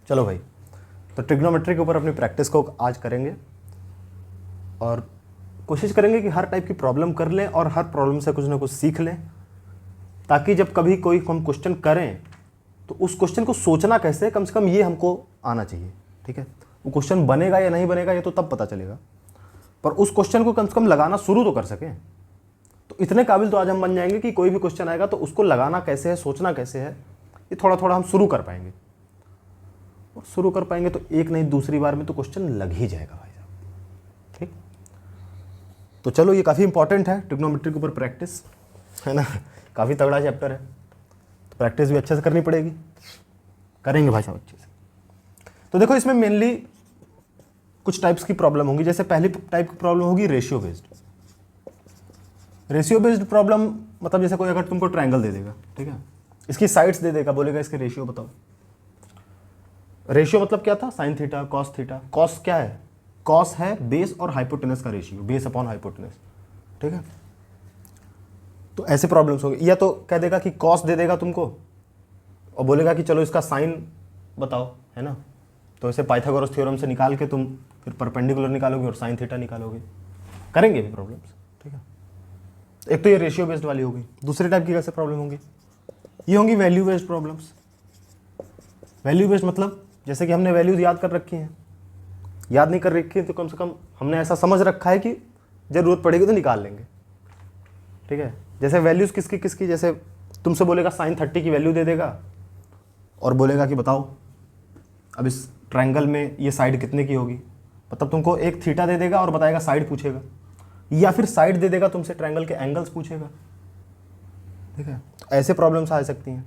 चलो भाई, तो ट्रिग्नोमेट्री के ऊपर अपनी प्रैक्टिस को आज करेंगे और कोशिश करेंगे कि हर टाइप की प्रॉब्लम कर लें और हर प्रॉब्लम से कुछ ना कुछ सीख लें, ताकि जब कभी कोई हम क्वेश्चन करें तो उस क्वेश्चन को सोचना कैसे, कम से कम ये हमको आना चाहिए। ठीक है, वो क्वेश्चन बनेगा या नहीं बनेगा ये तो तब पता चलेगा, पर उस क्वेश्चन को कम से कम लगाना शुरू तो कर सकें। तो इतने काबिल तो आज हम बन जाएंगे कि कोई भी क्वेश्चन आएगा तो उसको लगाना कैसे है, सोचना कैसे है, ये थोड़ा थोड़ा हम शुरू कर पाएंगे। और शुरू कर पाएंगे तो एक नहीं दूसरी बार में तो क्वेश्चन लग ही जाएगा भाई साहब। ठीक, तो चलो, ये काफ़ी इंपॉर्टेंट है ट्रिग्नोमेट्री के ऊपर प्रैक्टिस, है ना। काफ़ी तगड़ा चैप्टर है, तो प्रैक्टिस भी अच्छे से करनी पड़ेगी। करेंगे भाई साहब अच्छे से। तो देखो, इसमें मेनली कुछ टाइप्स की प्रॉब्लम होंगी। जैसे पहली टाइप की प्रॉब्लम होगी ratio based. Ratio based problem मतलब जैसे कोई अगर तुमको ट्रायंगल दे देगा, ठीक है, इसकी साइड्स दे देगा, बोलेगा इसके रेशियो बताओ। रेशियो मतलब क्या था, sine theta cos theta. Cos क्या है, कॉस है बेस और हाइपोटेनस का रेशियो, बेस अपॉन हाइपोटेनस। ठीक है, तो ऐसे प्रॉब्लम्स होंगे। या तो कह देगा कि कॉस दे देगा तुमको और बोलेगा कि चलो इसका साइन बताओ, है ना। तो ऐसे पाइथागोरस थ्योरम से निकाल के तुम फिर परपेंडिकुलर निकालोगे और साइन थीटा निकालोगे। करेंगे भी प्रॉब्लम्स। ठीक है, एक तो ये रेशियो बेस्ड वाली होगी। दूसरी टाइप की कैसे प्रॉब्लम होंगी, ये होंगी value based problems. Value based मतलब जैसे कि हमने वैल्यूज याद कर रखी हैं, याद नहीं कर रखी है तो कम से कम हमने ऐसा समझ रखा है कि जरूरत पड़ेगी तो निकाल लेंगे। ठीक है, जैसे वैल्यूज किसकी किसकी, जैसे तुमसे बोलेगा साइन 30 की वैल्यू दे देगा और बोलेगा कि बताओ अब इस ट्रायंगल में ये साइड कितने की होगी। मतलब तुमको एक थीटा दे देगा और बताएगा, साइड पूछेगा, या फिर साइड दे देगा तुमसे ट्रायंगल के एंगल्स पूछेगा। ठीक है, तो ऐसे प्रॉब्लम्स आ सकती हैं।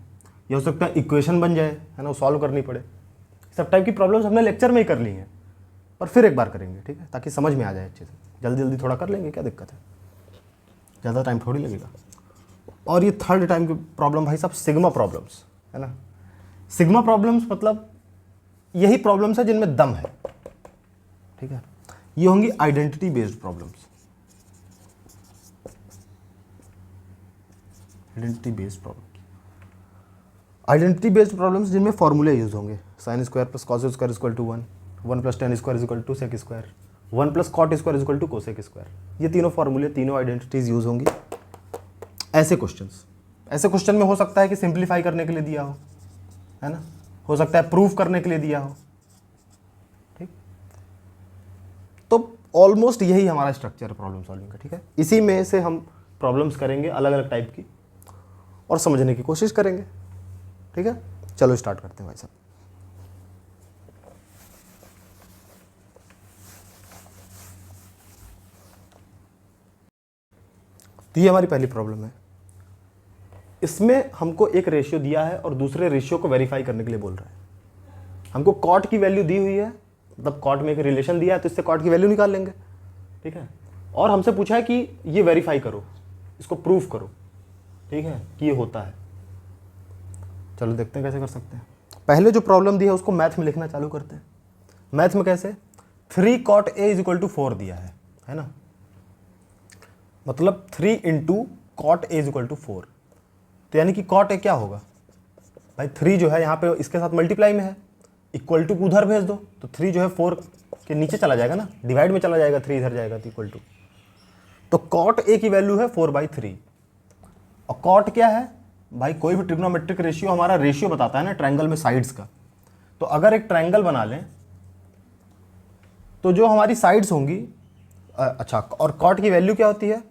ये हो सकता है इक्वेशन बन जाए, है ना, वो सॉल्व करनी पड़े। सब टाइप की प्रॉब्लम्स हमने लेक्चर में ही कर ली हैं, पर फिर एक बार करेंगे। ठीक है, ताकि समझ में आ जाए अच्छे से। जल्दी जल्दी थोड़ा कर लेंगे, क्या दिक्कत है, ज़्यादा टाइम थोड़ी लगेगा। और ये थर्ड टाइम की प्रॉब्लम भाई साहब, सिग्मा प्रॉब्लम्स, है ना। सिग्मा प्रॉब्लम्स मतलब यही प्रॉब्लम्स है जिनमें दम है। ठीक है, ये होंगी identity based problems. Identity based problems, identity based problems जिनमें फॉर्मूले यूज होंगे। Sine square plus cos square equal to 1, 1 plus tan square equal to sec square, 1 plus cot square equal to cosec square. ये तीनों फॉर्मूले, तीनों identities use होंगी। ऐसे questions, ऐसे क्वेश्चन में हो सकता है कि सिंप्लीफाई करने के लिए दिया हो, है ना, हो सकता है प्रूफ करने के लिए दिया हो। ठीक, तो ऑलमोस्ट यही हमारा स्ट्रक्चर है प्रॉब्लम सॉल्विंग का। ठीक है, इसी में से हम प्रॉब्लम्स करेंगे अलग अलग टाइप की और समझने की कोशिश करेंगे। ठीक है, चलो स्टार्ट करते हैं भाई साहब। तो ये हमारी पहली प्रॉब्लम है। इसमें हमको एक रेशियो दिया है और दूसरे रेशियो को वेरीफाई करने के लिए बोल रहा है। हमको कॉट की वैल्यू दी हुई है, मतलब कॉट में एक रिलेशन दिया है तो इससे कॉट की वैल्यू निकाल लेंगे। ठीक है, और हमसे पूछा है कि ये वेरीफाई करो, इसको प्रूफ करो। ठीक है, कि ये होता है। चलो देखते हैं कैसे कर सकते हैं। पहले जो प्रॉब्लम दी है उसको मैथ में लिखना चालू करते हैं। मैथ में कैसे, 3 cot A is equal to 4 दिया है ना, मतलब 3 into cot A is equal to 4। तो यानी कि कॉट ए क्या होगा भाई, 3 जो है यहाँ पे इसके साथ मल्टीप्लाई में है, इक्वल टू उधर भेज दो तो 3 जो है 4 के नीचे चला जाएगा ना, डिवाइड में चला जाएगा, 3 इधर जाएगा तो इक्वल टू। तो कॉट ए की वैल्यू है 4/3। और कॉट क्या है भाई, कोई भी ट्रिग्नोमेट्रिक रेशियो हमारा रेशियो बताता है ना ट्रायंगल में साइड्स का। तो अगर एक ट्रायंगल बना लें तो जो हमारी साइड्स होंगी, अच्छा, और कॉट की वैल्यू क्या होती है,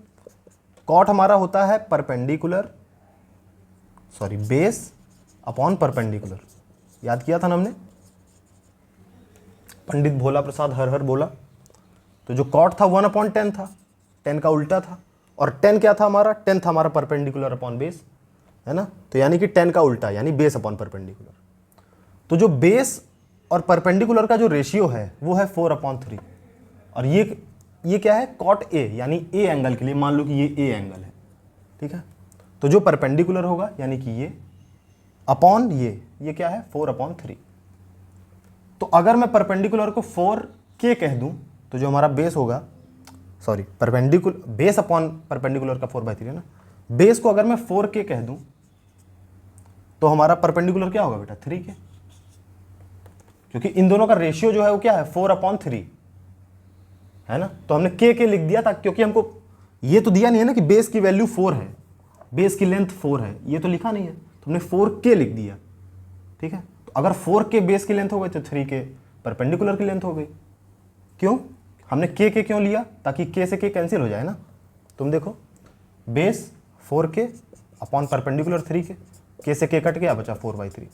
कॉट हमारा होता है perpendicular, sorry base upon perpendicular. याद किया था ना हमने, पंडित भोला प्रसाद हर हर बोला। तो जो कॉट था 1/10 था, 10 का उल्टा था। और 10 क्या था हमारा, 10 था हमारा परपेंडिकुलर अपॉन बेस, है ना। तो यानी कि 10 का उल्टा यानी बेस अपॉन परपेंडिकुलर। तो जो बेस और परपेंडिकुलर का जो रेशियो है वो है 4/3। और ये क्या है, कॉट ए, यानी ए एंगल के लिए मान लो कि ये ए एंगल है। ठीक है, तो जो परपेंडिकुलर होगा यानी कि ये अपॉन ये क्या है 4/3। तो अगर मैं परपेंडिकुलर को 4k कह दूं तो जो हमारा बेस होगा, sorry perpendicular, base upon perpendicular का 4/3 है ना, बेस को अगर मैं 4k कह दूं तो हमारा परपेंडिकुलर क्या होगा बेटा, 3k। क्योंकि इन दोनों का रेशियो जो है वो क्या है 4/3 है ना। तो हमने के लिख दिया था क्योंकि हमको ये तो दिया नहीं है ना कि बेस की वैल्यू 4 है, बेस की लेंथ 4 है, ये तो लिखा नहीं है, तो हमने 4k लिख दिया। ठीक है, तो अगर 4k बेस की लेंथ हो गई तो 3k परपेंडिकुलर की लेंथ हो गई। क्यों हमने k क्यों लिया? ताकि k से k कैंसिल हो जाए ना। तुम देखो base 4k upon perpendicular 3k, k से k कट गया, बचा 4/3।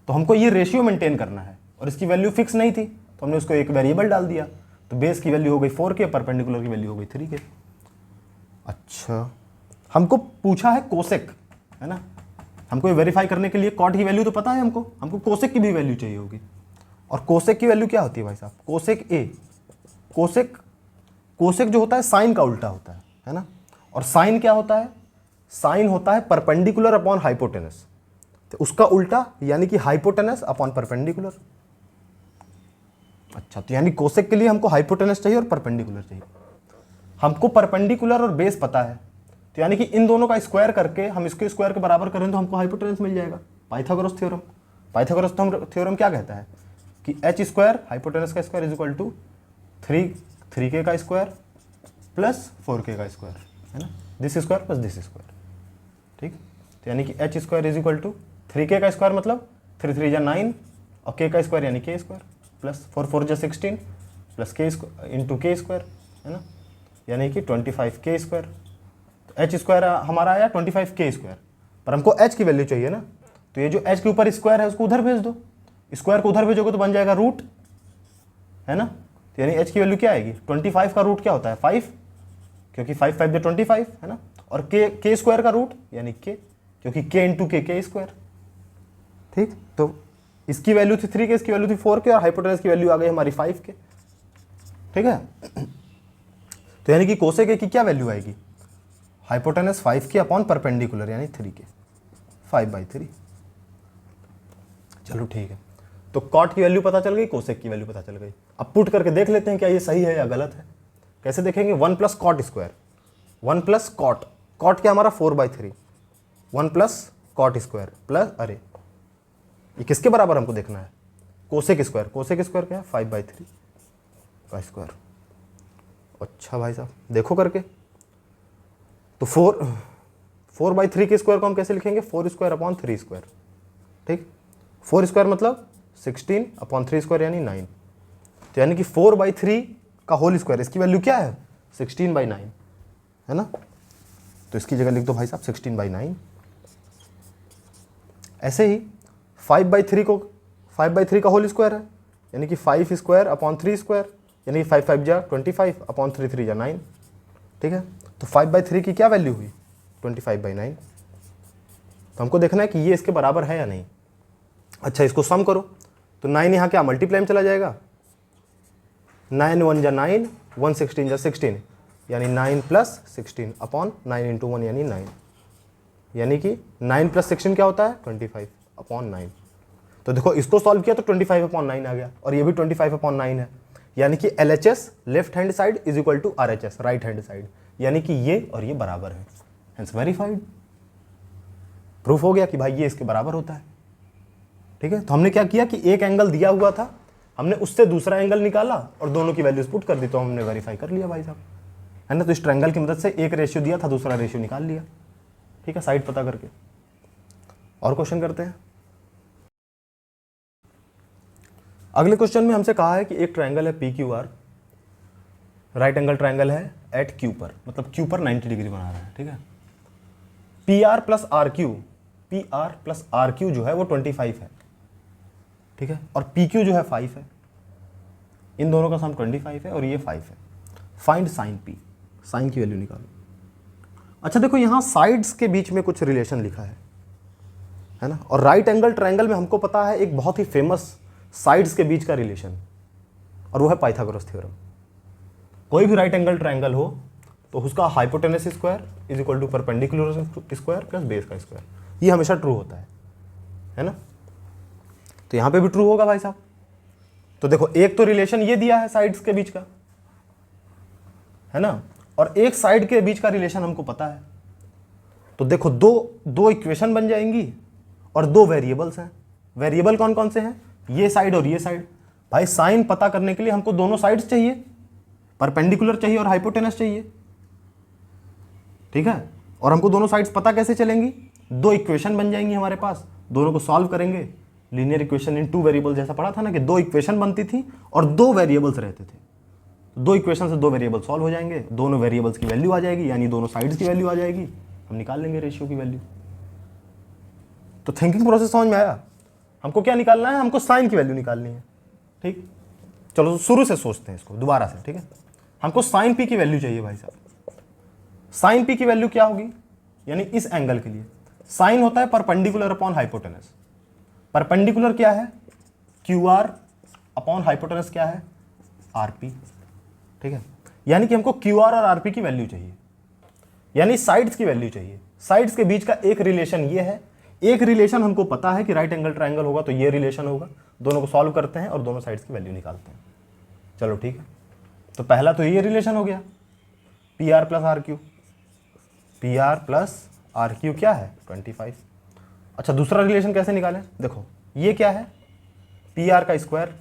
तो हमको ये रेशियो मेंटेन करना है और इसकी वैल्यू फिक्स नहीं थी तो हमने उसको एक वेरिएबल डाल दिया। तो बेस की वैल्यू हो गई 4k, परपेंडिकुलर की वैल्यू हो गई 3k। अच्छा, हमको पूछा है कोसेक, है ना। हमको ये वेरीफाई करने के लिए कॉट की वैल्यू तो पता है हमको कोसेक की भी वैल्यू चाहिए होगी। और कोसेक की वैल्यू क्या होती है भाई साहब? कोसेक ए, कोसेक जो होता है साइन का उल्टा होता है ना। और साइन क्या होता है? साइन होता है परपेंडिकुलर अपॉन हाइपोटेनस, तो उसका उल्टा यानी कि हाइपोटेनस अपॉन परपेंडिकुलर। अच्छा, तो यानी कोसेक के लिए हमको हाइपोटेनस चाहिए और परपेंडिकुलर चाहिए। हमको परपेंडिकुलर और बेस पता है, तो यानी कि इन दोनों का स्क्वायर करके हम इसके स्क्वायर के बराबर करें तो हमको हाइपोटेनस मिल जाएगा। पाइथागोरस थ्योरम, पाइथागोरस थ्योरम क्या कहता है कि h स्क्वायर हाइपोटेनस का square is equal to 3k का स्क्वायर प्लस 4k का स्क्वायर, है ना। This square plus this square. ठीक, तो यानी कि h square is equal to 3k का स्क्वायर मतलब 3 3 जा 9 और k का स्क्वायर यानी k स्क्वायर प्लस 4 4 जा 16 plus k into k square, है ना, यानी कि 25k स्क्वायर। तो h स्क्वायर हमारा आया 25k स्क्वायर, पर हमको h की वैल्यू चाहिए ना। तो ये जो h के ऊपर स्क्वायर है उसको उधर भेज दो, स्क्वायर को उधर भेजोगे तो बन जाएगा रूट, है ना। तो यानी h की वैल्यू क्या आएगी? 25 का रूट क्या होता है? 5, क्योंकि 5 5 जो 25, है ना। और k स्क्वायर का रूट यानी k, क्योंकि k इंटू k स्क्वायर। ठीक, तो इसकी वैल्यू थी 3k, इसकी वैल्यू थी 4k और हाइपोटेनस की वैल्यू आ गई हमारी 5k। ठीक है, तो यानी कि कोसेक की क्या वैल्यू आएगी? हाइपोटेनस 5k अपॉन परपेंडिकुलर यानी 3k, 5/3। चलो ठीक है, तो कॉट की वैल्यू पता चल गई, कोसेक की वैल्यू पता चल गई। अब पुट करके देख लेते हैं क्या ये सही है या गलत है। कैसे देखेंगे? 1 plus cot square, 1 plus cot, cot क्या हमारा 4/3, 1 प्लस कॉट स्क्वायर प्लस, अरे ये किसके बराबर हमको देखना है? कोसेक स्क्वायर, कोसेक स्क्वायर क्या है? 5/3 का स्क्वायर। अच्छा भाई साहब देखो करके, तो 4/3 के स्क्वायर को हम कैसे लिखेंगे? 4 स्क्वायर अपॉन 3 स्क्वायर। ठीक, 4 स्क्वायर मतलब 16 अपॉन 3 स्क्वायर यानी 9। तो यानी कि 4/3 का होल स्क्वायर, इसकी वैल्यू क्या है? 16/9, है ना। तो इसकी जगह लिख दो भाई साहब 16/9। ऐसे ही 5/3 का होल स्क्वायर है, यानी कि 5 स्क्वायर अपॉन 3 स्क्वायर, यानी कि 5 5 जा 25 अपॉन 3 3 जा 9। ठीक है, तो 5/3 की क्या वैल्यू हुई? 25/9। तो हमको देखना है कि ये इसके बराबर है या नहीं। अच्छा, इसको सम करो तो 9 यहाँ क्या मल्टीप्लाई में चला जाएगा, 9 1 जा 9, 1 16 जा 16, यानी 9 प्लस 16 अपॉन 9 इंटू 1 यानी 9, यानी कि 9 प्लस 16 क्या होता है? 25 अपॉन 9। तो देखो इसको सॉल्व किया तो 25/9 आ गया और ये भी 25/9 है, यानी कि LHS left hand side is equal to RHS right hand side, यानी कि ये और ये बराबर है। हेंस वेरीफाइड, प्रूफ हो गया कि भाई ये इसके बराबर होता है। ठीक है, तो हमने क्या किया कि एक एंगल दिया हुआ था, हमने उससे दूसरा एंगल निकाला और दोनों की वैल्यूज पुट कर दी, तो हमने वेरीफाई कर लिया भाई साहब, है ना। तो इस ट्रायंगल की मदद से एक रेशियो दिया था, दूसरा रेशियो निकाल लिया। ठीक है, साइड पता करके। और क्वेश्चन करते हैं। अगले क्वेश्चन में हमसे कहा है कि एक ट्रायंगल है PQR, राइट एंगल ट्रायंगल है एट Q पर, मतलब Q पर 90 डिग्री बना रहा है। ठीक है, PR प्लस RQ जो है वो 25 है। ठीक है, और PQ जो है 5 है। इन दोनों का सम 25 है और ये 5 है। फाइंड साइन P, साइन की वैल्यू निकालो। अच्छा देखो, यहाँ साइड्स के बीच में कुछ रिलेशन लिखा है ना। और राइट एंगल ट्रायंगल में हमको पता है एक बहुत ही फेमस साइड्स के बीच का रिलेशन, और वो है पाइथागोरस थ्योरम। कोई भी राइट एंगल ट्रायंगल हो तो उसका hypotenuse square is equal to perpendicular square plus base का स्क्वायर, ये हमेशा ट्रू होता है ना। तो यहाँ पे भी ट्रू होगा भाई साहब। तो देखो, एक तो रिलेशन ये दिया है साइड्स के बीच का, है ना, और एक साइड के बीच का रिलेशन हमको पता है। तो देखो दो इक्वेशन बन जाएंगी और दो वेरिएबल्स हैं। वेरिएबल कौन कौन से हैं? ये साइड और ये साइड। भाई साइन पता करने के लिए हमको दोनों साइड्स चाहिए, परपेंडिकुलर चाहिए और हाइपोटेनस चाहिए, ठीक है। और हमको दोनों साइड्स पता कैसे चलेंगी, दो इक्वेशन बन जाएंगी हमारे पास, दोनों को सॉल्व करेंगे। Linear equation in two variable जैसा पढ़ा था ना, कि दो इक्वेशन बनती थी और दो वेरिएबल्स रहते थे, दो इक्वेशन से दो वेरिएबल सॉल्व हो जाएंगे, दोनों वेरिएबल्स की वैल्यू आ जाएगी, यानी दोनों साइड्स की वैल्यू आ जाएगी, हम निकाल लेंगे रेशियो की वैल्यू। तो थिंकिंग प्रोसेस समझ में आया। हमको क्या निकालना है, हमको साइन की वैल्यू निकालनी है, ठीक। चलो शुरू से सोचते हैं इसको दोबारा से, ठीक है। हमको साइन पी की वैल्यू चाहिए भाई साहब। साइन पी की वैल्यू क्या होगी, यानी इस एंगल के लिए साइन होता है परपेंडिकुलर अपॉन हाइपोटेनस। परपेंडिकुलर क्या है, क्यू आर अपॉन हाइपोटेनस क्या है, आर पी, ठीक है। यानी कि हमको क्यू आर और आर पी की वैल्यू चाहिए, यानी साइड्स की वैल्यू चाहिए। साइड्स के बीच का एक रिलेशन ये है, एक रिलेशन हमको पता है कि राइट एंगल ट्रायंगल होगा तो ये रिलेशन होगा, दोनों को सॉल्व करते हैं और दोनों साइड्स की वैल्यू निकालते हैं। चलो ठीक है, तो पहला तो ये रिलेशन हो गया, P R plus R Q. P R plus R Q क्या है, 25। अच्छा दूसरा रिलेशन कैसे निकालें, देखो ये क्या है, पी आर का square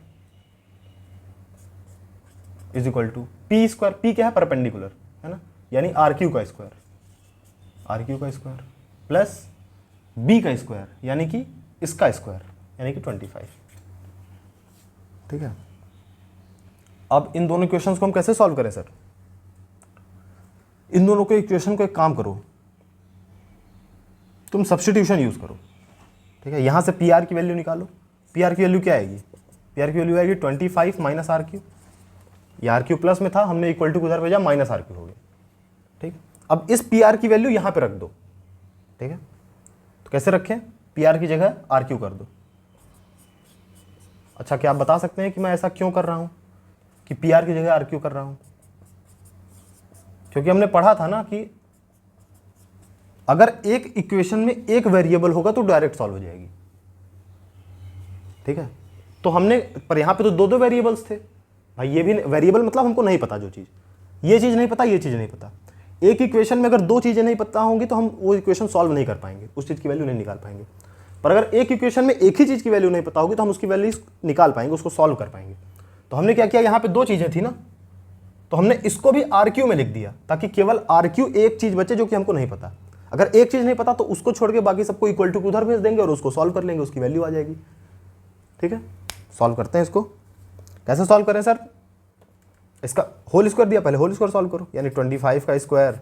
is equal to P square, P क्या है परपेंडिकुलर है ना, यानी आर क्यू का स्क्वायर, आर क्यू का स्क्वायर प्लस बी का स्क्वायर यानी कि इसका स्क्वायर यानी कि 25, ठीक है। अब इन दोनों इक्वेशंस को हम कैसे सॉल्व करें सर, इन दोनों के इक्वेशन को एक काम करो, तुम सब्स्टिट्यूशन यूज करो, ठीक है। यहां से पी आर की वैल्यू निकालो। पी आर की वैल्यू क्या आएगी, पी आर की वैल्यू आएगी 25 माइनस आर क्यू। ये आर क्यू प्लस में था, हमने इक्वल टू उधर भेजा, माइनस आर क्यू हो गया, ठीक। अब इस पी आर की वैल्यू यहां पे रख दो, ठीक है। तो कैसे रखें, पी आर की जगह आर क्यू कर दो। अच्छा क्या आप बता सकते हैं कि मैं ऐसा क्यों कर रहा हूं कि पी आर की जगह आर क्यू कर रहा हूं, क्योंकि हमने पढ़ा था ना कि अगर एक इक्वेशन में एक वेरिएबल होगा तो डायरेक्ट सॉल्व हो जाएगी, ठीक है। तो हमने, पर यहां पे तो दो दो वेरिएबल्स थे भाई, ये भी वेरिएबल मतलब हमको नहीं पता, जो चीज ये चीज नहीं पता, ये चीज नहीं पता। एक इक्वेशन में अगर दो चीजें नहीं पता होंगी तो हम वो इक्वेशन सॉल्व नहीं कर पाएंगे, उस चीज की वैल्यू नहीं निकाल पाएंगे। पर अगर एक इक्वेशन में एक ही चीज की वैल्यू नहीं पता होगी तो हम उसकी वैल्यू निकाल पाएंगे, उसको सॉल्व कर पाएंगे। तो हमने क्या किया, यहाँ पे दो चीजें थी ना, तो हमने इसको भी आर क्यू में लिख दिया ताकि केवल आर क्यू एक चीज बचे जो कि हमको नहीं पता। अगर एक चीज नहीं पता तो उसको छोड़ के बाकी सबको इक्वल टू उधर भेज देंगे और उसको सॉल्व कर लेंगे, उसकी वैल्यू आ जाएगी, ठीक है। सॉल्व करते हैं इसको, कैसे सॉल्व करें सर, इसका होल स्क्वायर दिया, पहले होल स्क्वायर सॉल्व करो, यानी 25 का स्क्वायर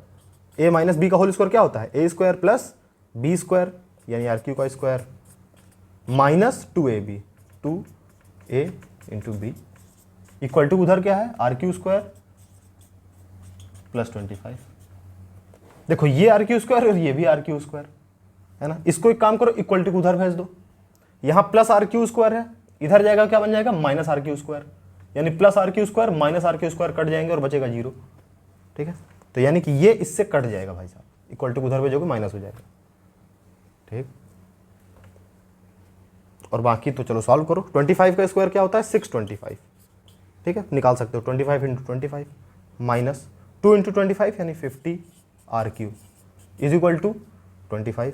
ए माइनस बी का होल स्क्वायर क्या होता है, A square plus B square यानी आर क्यू का square minus 2ab, 2a into B equal to उधर क्या है आर क्यू स्क्वायर प्लस 25। देखो ये आर क्यू स्क्वायर और ये भी आर क्यू स्क्वायर है ना, इसको एक काम करो इक्वल टू उधर भेज दो, यहां प्लस आर क्यू स्क्वायर है, इधर जाएगा क्या बन जाएगा माइनस आर क्यू स्क्वायर, यानी plus R Q square minus R Q square cut जाएंगे और बचेगा 0, ठीक है। तो यानी कि ये इससे कट जाएगा भाई साहब, इक्वल टू उधर भेजोगे माइनस हो जाएगा, ठीक। और बाकी तो चलो सॉल्व करो। 25 का स्क्वायर क्या होता है 625, ठीक है, निकाल सकते हो 25 इंटू 25 माइनस 2 इंटू 25 यानी 50 R Q is equal to 25।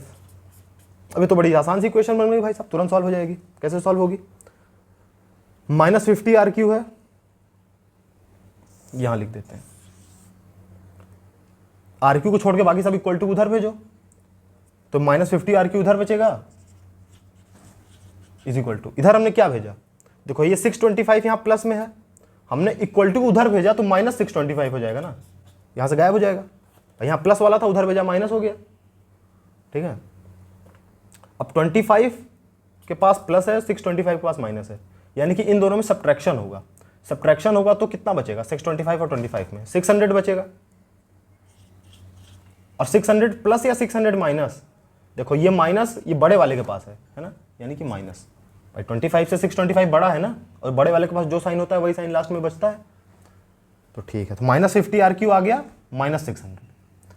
अभी तो बड़ी आसान सी इक्वेशन बन गई भाई साहब, तुरंत सॉल्व हो जाएगी। कैसे सॉल्व होगी, माइनस 50 आर क्यू है, यहां लिख देते हैं, आर क्यू को छोड़ के बाकी सब इक्वल टू उधर भेजो, तो माइनस 50 आर क्यू उधर बचेगा इज इक्वल टू, इधर हमने क्या भेजा, देखो ये 625 यहां प्लस में है, हमने इक्वल टू उधर भेजा तो माइनस 625 हो जाएगा ना, यहां से गायब हो जाएगा, यहां प्लस वाला था उधर भेजा माइनस हो गया, ठीक है। अब 25 के पास प्लस है, 625 के पास माइनस है, यानी कि इन दोनों में सब्ट्रैक्शन होगा, सब्ट्रैक्शन होगा तो कितना बचेगा 625 और 25 में 600 बचेगा, और 600 प्लस या 600 माइनस, देखो ये माइनस ये बड़े वाले के पास है ना, यानी कि माइनस भाई 25 से 625 बड़ा है ना, और बड़े वाले के पास जो साइन होता है वही साइन लास्ट में बचता है, तो ठीक है। तो माइनस 50 आर क्यू आ गया माइनस 600।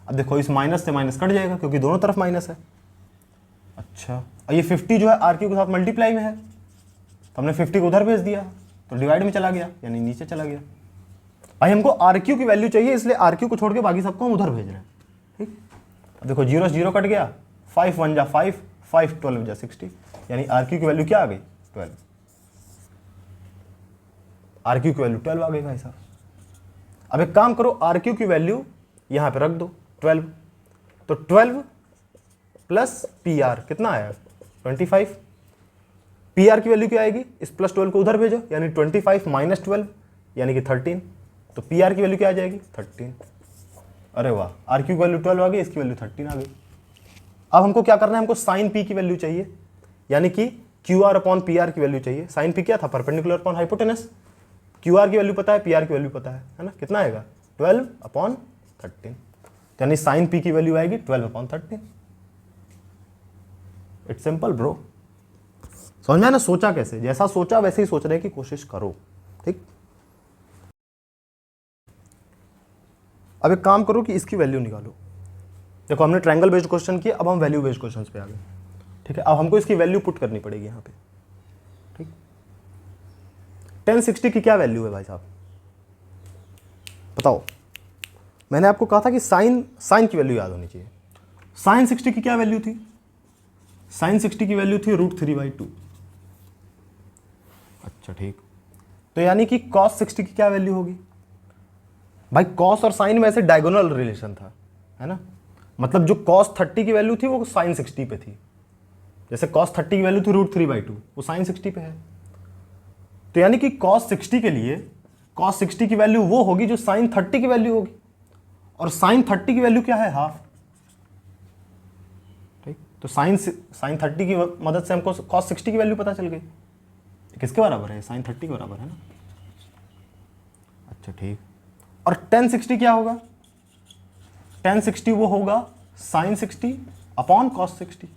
अब देखो इस माइनस से माइनस कट जाएगा क्योंकि दोनों तरफ माइनस है। अच्छा और ये 50 जो है आर क्यू के साथ मल्टीप्लाई में है, तो हमने 50 को उधर भेज दिया तो डिवाइड में चला गया यानी नीचे चला गया। भाई हमको आर क्यू की वैल्यू चाहिए, इसलिए आर क्यू को छोड़ के बाकी सबको हम उधर भेज रहे हैं, ठीक। अब देखो 0 से 0 कट गया, 5 1 जा 5, 5 12 जा 60, यानी आर क्यू की वैल्यू क्या आ गई 12। आर क्यू की वैल्यू 12 आ गई भाई साहब। अब एक काम करो, आर क्यू की वैल्यू यहां पे रख दो 12, तो 12 प्लस पी आर कितना आया 25। पी आर की वैल्यू क्या आएगी, इस प्लस 12 को उधर भेजो, यानी 25 माइनस 12 यानी कि 13, तो पी आर की वैल्यू क्या आ जाएगी 13। अरे वाह, आर क्यू की वैल्यू 12 आ गई, इसकी वैल्यू 13 आ गई। अब हमको क्या करना है, हमको साइन पी की वैल्यू चाहिए, यानी कि Q R upon P R की वैल्यू चाहिए। साइन पी क्या था, perpendicular upon hypotenuse. Q R की वैल्यू पता है, पी आर की वैल्यू पता है ना, कितना आएगा 12 अपॉन 13, यानी साइन पी की वैल्यू आएगी 12 अपॉन 13। इट्स सिंपल ब्रो, समझ में ना, सोचा कैसे, जैसा सोचा वैसे ही सोचने की कोशिश करो, ठीक। अब एक काम करो कि इसकी वैल्यू निकालो। देखो हमने ट्रायंगल बेस्ड क्वेश्चन किया, अब हम वैल्यू बेस्ड क्वेश्चन पे आ गए, ठीक है। अब हमको इसकी वैल्यू पुट करनी पड़ेगी यहाँ पे, ठीक। 1060 की क्या वैल्यू है भाई साहब, बताओ। मैंने आपको कहा था कि साइन की वैल्यू याद होनी चाहिए। साइन 60 की क्या वैल्यू थी, साइन 60 की वैल्यू थी √3/2। अच्छा ठीक, तो यानी कि कॉस 60 की क्या वैल्यू होगी भाई, कॉस और साइन में ऐसे डायगोनल रिलेशन था, है ना। मतलब जो कॉस 30 की वैल्यू थी वो साइन 60 पे थी, जैसे कॉस 30 की वैल्यू थी √3/2, वो साइन 60 पे है। तो यानी कि कॉस 60 के लिए कॉस 60 की वैल्यू वो होगी जो साइन 30 की वैल्यू होगी, और साइन 30 की वैल्यू क्या है, हाफ, ठीक। तो साइन 30 की मदद से हमको कॉस 60 की वैल्यू पता चल गई, किसके बराबर है, साइन 30 के बराबर है ना। अच्छा ठीक, और 1060 क्या होगा, 1060 वो होगा साइन 60 अपॉन कॉस 60,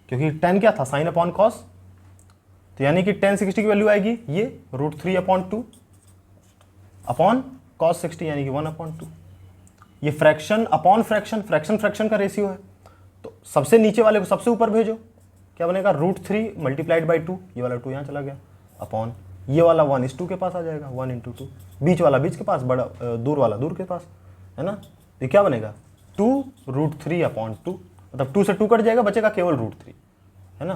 क्योंकि 10 क्या था, साइन अपॉन कॉस, तो यानी कि 1060 की वैल्यू आएगी ये √3/2 अपॉन कॉस 60, यानी कि 1/2। ये fraction upon fraction, fraction fraction का रेशियो है, तो सबसे नीचे वाले को सबसे ऊपर भेजो, क्या बनेगा √3 मल्टीप्लाइड बाई 2, ये वाला 2 यहाँ चला गया, अपॉन ये वाला 1:2 के पास आ जाएगा, 1 × 2, बीच वाला बीच के पास, बड़ा दूर वाला दूर के पास, है ना। ये क्या बनेगा 2 √3/2, मतलब 2 से 2 कट जाएगा, बचेगा केवल √3, है ना।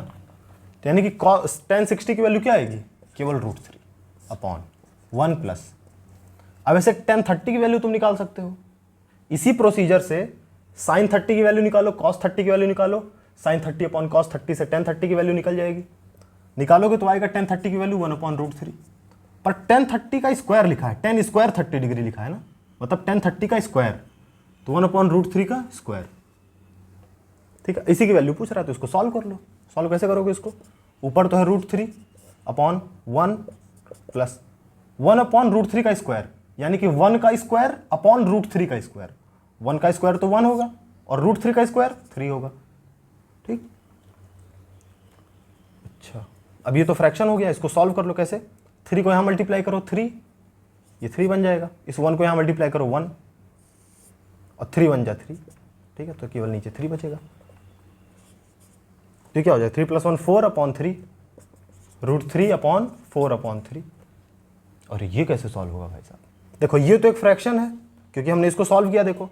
तो यानी कि 1060 की वैल्यू क्या आएगी, केवल √3 अपॉन 1 प्लस। अब ऐसे 1030 की वैल्यू तुम निकाल सकते हो इसी प्रोसीजर से, साइन 30 की वैल्यू निकालो, कॉस 30 की वैल्यू निकालो, साइन 30 अपॉन कॉस 30 से 1030 की वैल्यू निकल जाएगी, निकालोगे तो आएगा 1030 की वैल्यू 1/√3। पर 1030 का स्क्वायर लिखा है, 10 स्क्वायर 30 डिग्री लिखा है ना, मतलब 1030 का स्क्वायर, तो 1/√3 का स्क्वायर, ठीक है। इसी की वैल्यू पूछ रहा है तो इसको सॉल्व कर लो। सॉल्व कैसे करोगे इसको, ऊपर तो है √3 अपॉन 1 प्लस 1/√3 का स्क्वायर, यानी कि 1 का स्क्वायर अपॉन √3 का स्क्वायर, 1 का स्क्वायर तो 1 होगा और √3 का स्क्वायर 3 होगा, ठीक। अच्छा, अब ये तो फ्रैक्शन हो गया, इसको सॉल्व कर लो कैसे, 3 को यहाँ मल्टीप्लाई करो 3, ये 3 बन जाएगा, इस 1 को यहाँ मल्टीप्लाई करो 1 और 3 1 जा 3, ठीक है। तो केवल नीचे 3 बचेगा, तो क्या हो जाएगा 3 + 1 4/3 √3/4/3। और ये कैसे सॉल्व होगा भाई साहब, देखो ये तो एक फ्रैक्शन है क्योंकि हमने इसको सॉल्व किया, देखो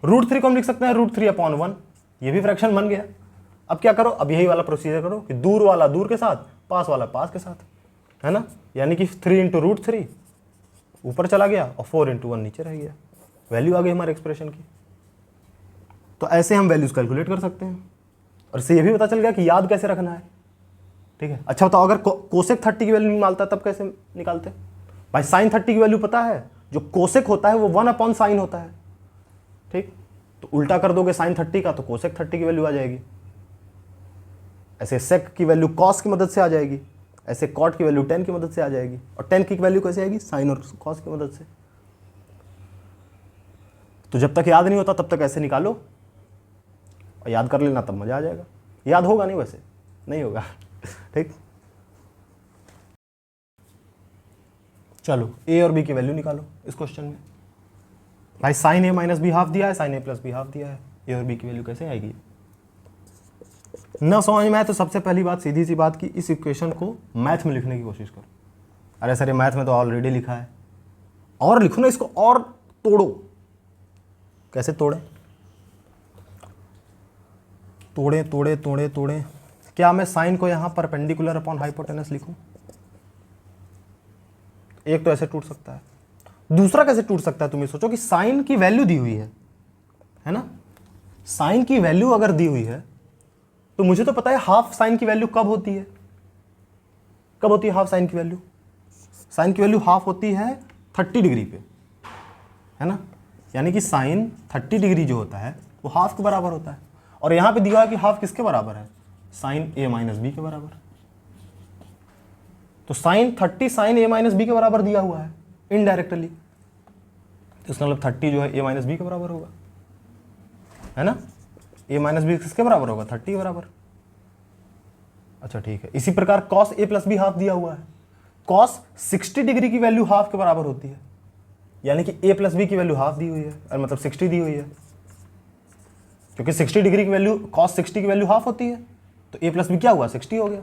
√3 को हम लिख सकते हैं √3/1, ये भी फ्रैक्शन बन गया। अब क्या करो, अब यही वाला प्रोसीजर करो कि दूर वाला दूर के साथ, पास वाला पास के साथ, है ना। यानी कि 3 × √3 ऊपर चला गया और 4 × 1 नीचे रह गया, वैल्यू आ गई हमारे एक्सप्रेशन की। तो ऐसे हम वैल्यूज कैलकुलेट कर सकते हैं, और इससे ये भी पता चल गया कि याद कैसे रखना है, ठीक है। अच्छा बताओ, अगर कोसेक 30 की वैल्यू निकालता तब कैसे निकालते भाई, साइन 30 की वैल्यू पता है, जो कोसेक होता है वो 1/sin होता है, ठीक। तो उल्टा कर दोगे साइन 30 का तो कोसेक 30 की वैल्यू आ जाएगी, ऐसे सेक की वैल्यू कॉस की मदद से आ जाएगी, ऐसे कॉट की वैल्यू टेन की मदद से आ जाएगी, और टेन की वैल्यू कैसे आएगी, साइन और कॉस की मदद से। तो जब तक याद नहीं होता तब तक ऐसे निकालो और याद कर लेना, तब मजा आ जाएगा। याद होगा नहीं, वैसे नहीं होगा, ठीक। चलो ए और बी की वैल्यू निकालो इस क्वेश्चन में। भाई साइन ए माइनस बी हाफ दिया है, साइन ए प्लस बी हाफ दिया है, ए और बी की वैल्यू कैसे आएगी। न समझ में आए तो सबसे पहली बात, सीधी सी बात, की इस इक्वेशन को मैथ में लिखने की कोशिश करो। अरे सर ये मैथ में तो ऑलरेडी लिखा है, और लिखो ना इसको, और तोड़ो। कैसे तोड़े, तोड़े तोड़े तोड़े तोड़े, क्या मैं साइन को यहाँ परपेंडिकुलर अपॉन हाइपोटेनस लिखूं, एक तो ऐसे टूट सकता है, दूसरा कैसे टूट सकता है, तुम ये सोचो कि साइन की वैल्यू दी हुई है ना, साइन की वैल्यू अगर दी हुई है तो मुझे तो पता है हाफ साइन की वैल्यू कब होती है, कब होती है हाफ साइन की वैल्यू, साइन की वैल्यू हाफ होती है 30 डिग्री पे, है ना, यानी कि साइन 30 डिग्री जो होता है वो हाफ के बराबर होता है, और यहां पे दिया है कि हाफ किसके बराबर है, साइन a माइनस बी के बराबर। तो sine 30 sine a minus B के बराबर दिया हुआ है इनडायरेक्टली, तो इसका मतलब 30 जो है a माइनस बी के बराबर होगा, है ना, a माइनस बी किसके बराबर होगा, 30 के बराबर। अच्छा ठीक है, इसी प्रकार cos a plus B half दिया हुआ है, कॉस 60 डिग्री की वैल्यू हाफ के बराबर होती है, यानी कि a प्लस बी की वैल्यू हाफ दी हुई है, और मतलब 60 दी हुई है, क्योंकि 60 डिग्री की वैल्यू कॉस 60 की वैल्यू हाफ होती है, तो a प्लस बी क्या हुआ, 60 हो गया।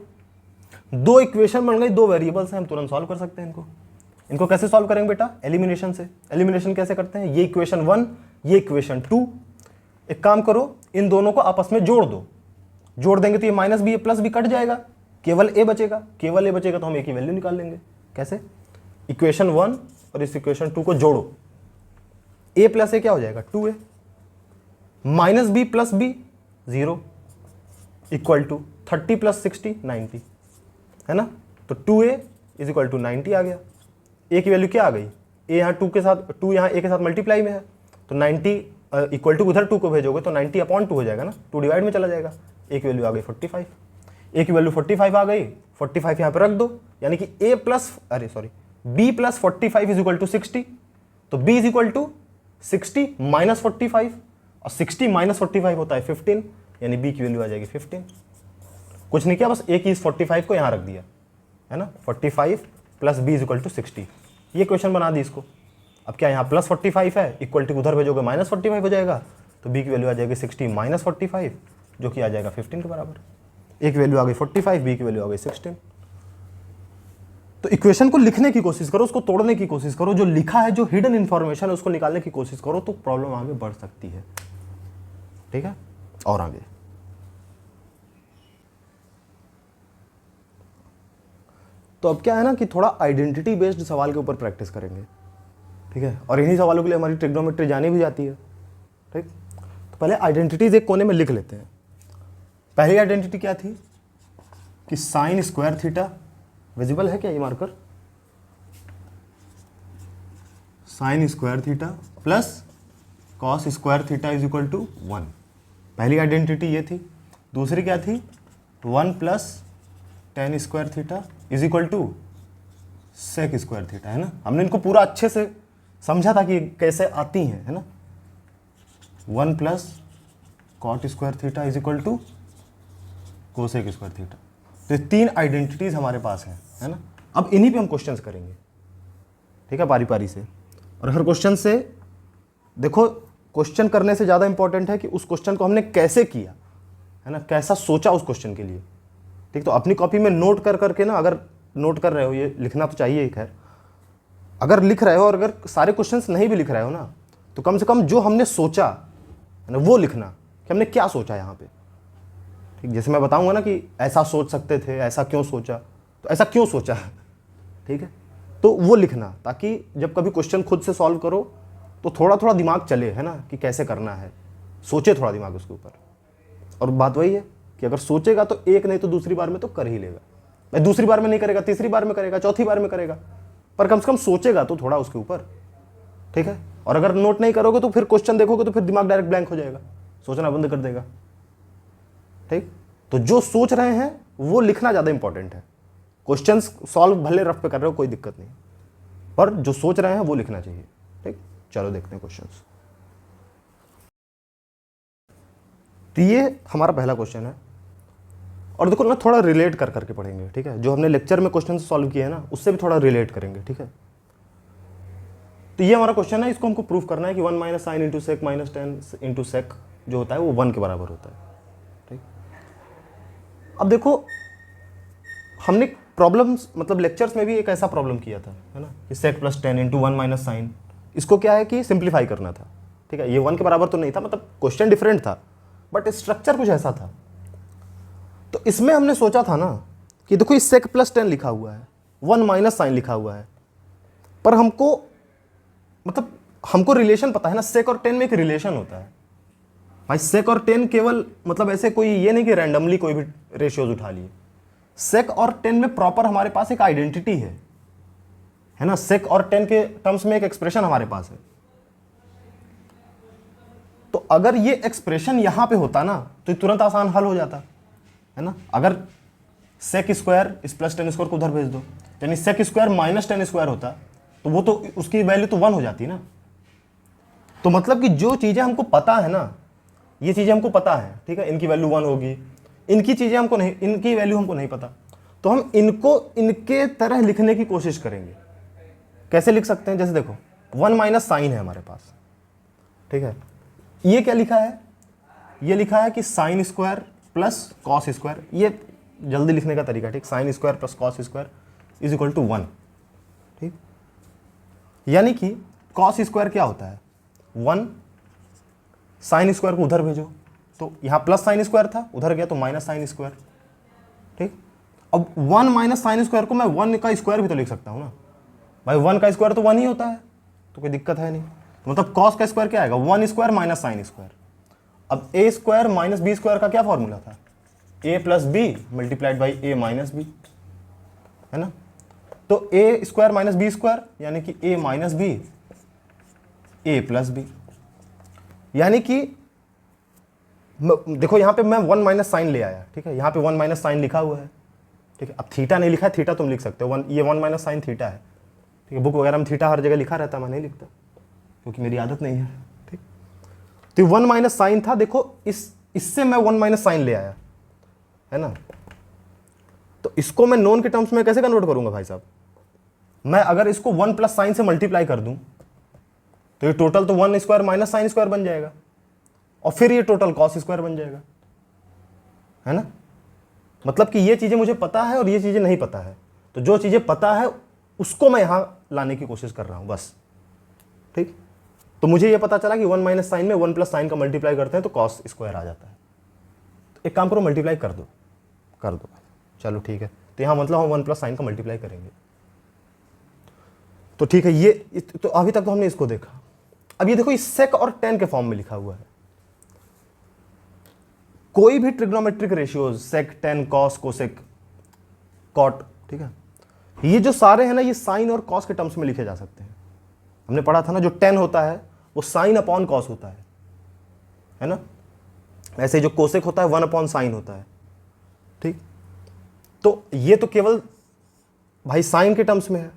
दो इक्वेशन बन गई, दो वेरिएबल्स हैं, हम तुरंत सॉल्व कर सकते हैं इनको। इनको कैसे सॉल्व करेंगे बेटा, एलिमिनेशन से। एलिमिनेशन कैसे करते हैं, ये इक्वेशन 1 ये इक्वेशन 2, एक काम करो इन दोनों को आपस में जोड़ दो, जोड़ देंगे तो ये minus B plus B cut जाएगा, केवल a बचेगा, केवल a बचेगा तो हम a की वैल्यू निकाल लेंगे। कैसे, इक्वेशन 1 और इस इक्वेशन 2 को जोड़ो, a प्लस a क्या हो जाएगा 2a, minus B plus B 0 equal to 30 plus 60 90, है ना, तो 2a इज इक्वल टू 90 आ गया। a की वैल्यू क्या आ गई, a यहाँ 2 के साथ, 2 यहाँ a के साथ मल्टीप्लाई में है, तो 90 इक्वल टू उधर 2 को भेजोगे तो 90 अपॉन 2 हो जाएगा ना, 2 डिवाइड में चला जाएगा। a की वैल्यू आ गई 45, a की वैल्यू 45 आ गई, 45 यहाँ पे रख दो, यानी कि a plus b plus 45 is equal to 60, तो b is equal to 60 minus 45, और 60 माइनस 45 होता है 15, यानी b की वैल्यू आ जाएगी 15। कुछ नहीं किया, बस a की इस 45 को यहाँ रख दिया, है ना, 45 plus b is equal to 60, ये क्वेश्चन बना दी इसको। अब क्या यहाँ प्लस 45 है, इक्वल टू उधर भेजोगे माइनस 45 हो जाएगा, तो b की वैल्यू आ जाएगी 60 माइनस 45, जो कि आ जाएगा 15 के बराबर। एक वैल्यू आ गई 45, b की वैल्यू आ गई 16। तो इक्वेशन को लिखने की कोशिश करो, उसको तोड़ने की कोशिश करो, जो लिखा है, जो हिडन इंफॉर्मेशन है उसको निकालने की कोशिश करो, तो प्रॉब्लम आगे बढ़ सकती है। ठीक है, और आगे तो अब क्या है ना कि थोड़ा आइडेंटिटी बेस्ड सवाल के ऊपर प्रैक्टिस करेंगे, ठीक है, और इन्हीं सवालों के लिए हमारी ट्रिग्नोमेट्री जानी भी जाती है। ठीक, तो पहले आइडेंटिटीज एक कोने में लिख लेते हैं। पहली आइडेंटिटी क्या थी कि साइन स्क्वायर थीटा, विजिबल है क्या ये marker, sine square theta plus cos square theta is equal to 1, पहली आइडेंटिटी ये थी। दूसरी क्या थी, 1 plus tan square theta is equal to sec square theta, है ना। हमने इनको पूरा अच्छे से समझा था कि कैसे आती हैं, है ना। 1 plus cot square theta is equal to cosec square theta. तो ये तीन आइडेंटिटीज हमारे पास हैं, है ना। अब इन्हीं पे हम क्वेश्चंस करेंगे, ठीक है, पारी पारी से। और हर क्वेश्चन से देखो, क्वेश्चन करने से ज़्यादा इंपॉर्टेंट है कि उस क्वेश्चन को हमने कैसे किया, है ना, कैसा सोचा उस क्वेश्चन के लिए। ठीक, तो अपनी कॉपी में नोट कर करके ना, अगर नोट कर रहे हो, ये लिखना तो चाहिए ही, खैर अगर लिख रहे हो और अगर सारे क्वेश्चंस नहीं भी लिख रहे हो ना, तो कम से कम जो हमने सोचा है ना वो लिखना कि हमने क्या सोचा यहाँ पे। ठीक, जैसे मैं बताऊंगा ना कि ऐसा सोच सकते थे, ऐसा क्यों सोचा, तो ऐसा क्यों सोचा, ठीक है, तो वो लिखना, ताकि जब कभी क्वेश्चन खुद से सॉल्व करो तो थोड़ा थोड़ा दिमाग चले, है ना, कि कैसे करना है, सोचे थोड़ा दिमाग उसके ऊपर। और बात वही है कि अगर सोचेगा तो एक नहीं तो दूसरी बार में तो कर ही लेगा। भाई दूसरी बार में नहीं करेगा, तीसरी बार में करेगा, चौथी बार में करेगा, पर कम से कम सोचेगा तो थोड़ा उसके ऊपर, ठीक है। और अगर नोट नहीं करोगे तो फिर क्वेश्चन देखोगे तो फिर दिमाग डायरेक्ट ब्लैंक हो जाएगा, सोचना बंद कर देगा। ठीक, तो जो सोच रहे हैं वो लिखना ज़्यादा इंपॉर्टेंट है। क्वेश्चंस सॉल्व भले रफ पे कर रहे हो, कोई दिक्कत नहीं, पर जो सोच रहे हैं वो लिखना चाहिए। ठीक, चलो देखते हैं क्वेश्चंस। तो ये हमारा पहला क्वेश्चन है, और देखो ना थोड़ा रिलेट कर करके पढ़ेंगे, ठीक है। जो हमने लेक्चर में क्वेश्चन सॉल्व किए हैं ना, उससे भी थोड़ा रिलेट करेंगे, ठीक है। तो ये हमारा क्वेश्चन है, इसको हमको प्रूफ करना है कि 1 minus sine into sec minus tan into sec जो होता है वो 1 के बराबर होता है। ठीक, अब देखो हमने प्रॉब्लम्स मतलब लेक्चर्स में भी एक ऐसा प्रॉब्लम किया था, है ना, कि sec plus 10 into 1 minus sine, इसको क्या है कि सिंप्लीफाई करना था। ठीक है, ये 1 के बराबर तो नहीं था, मतलब क्वेश्चन डिफरेंट था, बट स्ट्रक्चर कुछ ऐसा था। तो इसमें हमने सोचा था ना कि देखो इस सेक प्लस 10 लिखा हुआ है, 1 माइनस साइन लिखा हुआ है, पर हमको मतलब हमको रिलेशन पता है ना, सेक और टेन में एक रिलेशन होता है भाई। सेक और टेन केवल मतलब ऐसे कोई ये नहीं कि रैंडमली कोई भी रेशियोज उठा लिए। सेक और टेन में प्रॉपर हमारे पास एक आइडेंटिटी है ना। सेक और टेन के टर्म्स में एक एक्सप्रेशन हमारे पास है। तो अगर ये एक्सप्रेशन यहां पे होता ना तो ये तुरंत आसान हल हो जाता है ना। अगर सेक स्क्वायर इस प्लस टेन स्क्वायर को उधर भेज दो, यानी sec square minus tan square होता, तो वो तो उसकी वैल्यू तो 1 हो जाती ना। तो मतलब कि जो चीजें हमको पता है ना, ये चीजें हमको पता है, ठीक है, इनकी वैल्यू 1 होगी, इनकी चीजें हमको नहीं, इनकी वैल्यू हमको नहीं पता, तो हम इनको इनके तरह लिखने की कोशिश करेंगे। कैसे लिख सकते हैं? जैसे देखो 1 माइनस साइन है हमारे पास, ठीक है। ये क्या लिखा है? ये लिखा है कि sine square plus cos square. ये जल्दी लिखने का तरीका, ठीक। Sine square plus cos square is equal to 1, ठीक। यानी कि कॉस स्क्वायर क्या होता है? 1। साइन स्क्वायर को उधर भेजो, तो यहाँ प्लस साइन स्क्वायर था, उधर गया तो माइनस साइन स्क्वायर, ठीक। अब 1 माइनस साइन स्क्वायर को मैं 1 का स्क्वायर भी तो लिख सकता हूँ ना भाई। 1 का स्क्वायर तो 1 ही होता है, तो कोई दिक्कत है नहीं। तो मतलब कॉस का स्क्वायर क्या आएगा? 1 स्क्वायर माइनस साइन स्क्वायर। अब A square minus B square का क्या फॉर्मूला था? A plus B multiplied by A minus B, है ना। तो A square minus B square यानी कि A minus B A plus B. यानी कि देखो यहां पे मैं 1 माइनस साइन ले आया, ठीक है। यहां पे 1 माइनस साइन लिखा हुआ है, ठीक है। अब थीटा नहीं लिखा है, थीटा तुम लिख सकते हो। ये 1 माइनस साइन थीटा है, ठीक है। बुक वगैरह में थीटा हर जगह लिखा रहता है, मैं नहीं लिखता क्योंकि मेरी आदत नहीं है, ठीक। तो 1 माइनस साइन था, देखो इससे मैं 1 माइनस साइन ले आया, है ना। तो इसको मैं नोन के टर्म्स में कैसे कन्वर्ट करूंगा भाई साहब? मैं अगर इसको 1 प्लस साइन से मल्टीप्लाई कर दूं तो ये टोटल तो 1 स्क्वायर माइनस साइन स्क्वायर बन जाएगा, और फिर ये टोटल कॉस स्क्वायर बन जाएगा, है ना। मतलब कि ये चीजें मुझे पता है और ये चीजें नहीं पता है, तो जो चीजें पता है उसको मैं यहां लाने की कोशिश कर रहा हूं बस, ठीक। तो मुझे ये पता चला कि 1 माइनस साइन में 1 प्लस साइन का मल्टीप्लाई करते हैं तो कॉस स्क्वायर आ जाता है। तो एक काम करो, मल्टीप्लाई कर दो चलो ठीक है। तो यहां मतलब हम 1 प्लस साइन का मल्टीप्लाई करेंगे, तो ठीक है। ये तो अभी तक तो हमने इसको देखा। अब ये देखो, इस सेक और टेन के फॉर्म में लिखा हुआ है। कोई भी ट्रिग्नोमेट्रिक रेशियोज, सेक, टेन, कॉस, कोसेक, कॉट, ठीक है, ये जो सारे हैं ना, ये साइन और कॉस के टर्म्स में लिखे जा सकते हैं। हमने पढ़ा था ना, जो टेन होता है वो साइन अपॉन कॉस होता है ना। ऐसे जो कोसेक होता है 1 अपॉन साइन होता है, ठीक। तो ये तो केवल भाई साइन के टर्म्स में है।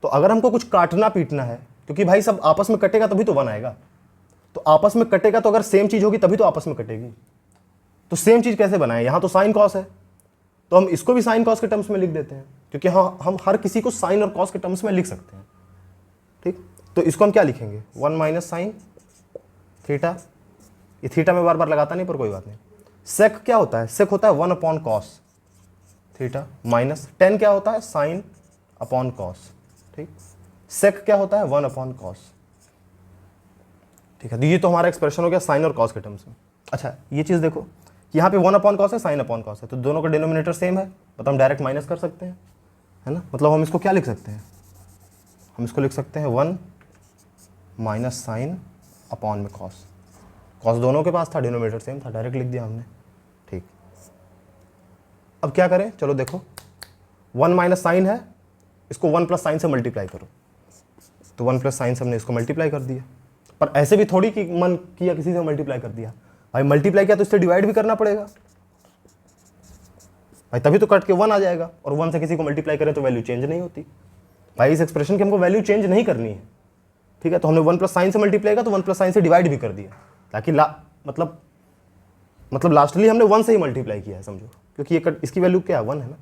तो अगर हमको कुछ काटना पीटना है, क्योंकि भाई सब आपस में कटेगा तभी तो 1 आएगा, तो आपस में कटेगा तो अगर सेम चीज होगी तभी तो आपस में कटेगी। तो सेम चीज कैसे बनाए? यहां तो साइन कॉस है, तो हम इसको भी साइन कॉस के टर्म्स में लिख देते हैं, क्योंकि हाँ हम हर किसी को साइन और कॉस के टर्म्स में लिख सकते हैं, ठीक। तो इसको हम क्या लिखेंगे? 1 माइनस साइन थीटा। ये थीटा में बार बार लगाता नहीं, पर कोई बात नहीं। सेक क्या होता है? सेक होता है 1 upon cos theta, minus ten क्या होता है? साइन अपॉन कॉस, ठीक। सेक क्या होता है? 1 अपॉन कॉस, ठीक है। तो ये तो हमारा एक्सप्रेशन हो गया साइन और कॉस के टर्म्स में। अच्छा, ये चीज देखो कि यहाँ पे 1 अपॉन कॉस है, साइन अपॉन कॉस है, तो दोनों का डिनोमिनेटर सेम है, तो हम डायरेक्ट माइनस कर सकते हैं, है ना। मतलब हम इसको क्या लिख सकते हैं? हम इसको लिख सकते हैं 1 माइनस साइन अपॉन में कॉस। कॉस दोनों के पास था, डिनोमिनेटर सेम था, डायरेक्ट लिख दिया हमने, ठीक। अब क्या करें? चलो देखो, 1 माइनस साइन है, इसको 1 प्लस साइन से मल्टीप्लाई करो, तो 1 प्लस साइन से हमने इसको मल्टीप्लाई कर दिया। पर ऐसे भी थोड़ी कि मन किया किसी से मल्टीप्लाई कर दिया भाई। मल्टीप्लाई किया तो इससे डिवाइड भी करना पड़ेगा भाई, तभी तो कट के 1 आ जाएगा। और 1 से किसी को मल्टीप्लाई करें तो वैल्यू चेंज नहीं होती भाई। इस एक्सप्रेशन की हमको वैल्यू चेंज नहीं करनी है, ठीक है। तो हमने 1 प्लस साइन से मल्टीप्लाई किया तो 1 प्लस साइन से डिवाइड भी कर दिया, ताकि मतलब लास्टली हमने 1 से ही मल्टीप्लाई किया है, समझो, क्योंकि ये इसकी वैल्यू क्या है? 1 है ना,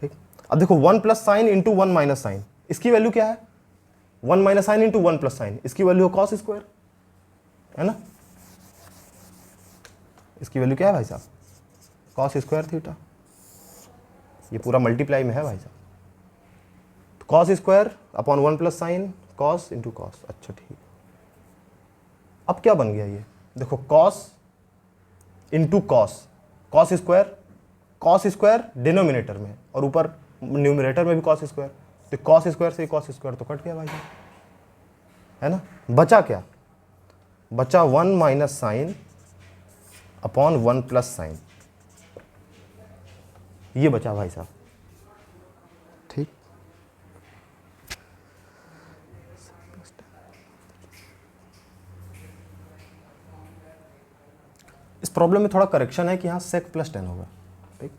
ठीक। अब देखो 1 plus sine into 1 minus sine, इसकी वैल्यू क्या है? 1 minus sine into 1 plus sine, इसकी वैल्यू कॉस स्क्वायर, है ना। इसकी वैल्यू क्या है भाई साहब? Cos square theta. ये पूरा मल्टीप्लाई में है भाई साहब। तो cos square upon 1 plus sine cos into cos. अच्छा ठीक, अब क्या बन गया ये? देखो cos into cos, cos square denominator में और ऊपर न्यूमरेटर में भी कॉस स्क्वायर, तो कॉस स्क्वायर से कॉस स्क्वायर तो कट गया भाई साहब, है ना। बचा क्या, बचा 1 minus sine upon 1 plus sign, ये बचा भाई साहब, ठीक। इस प्रॉब्लम में थोड़ा करेक्शन है कि यहाँ सेक प्लस 10 होगा, ठीक।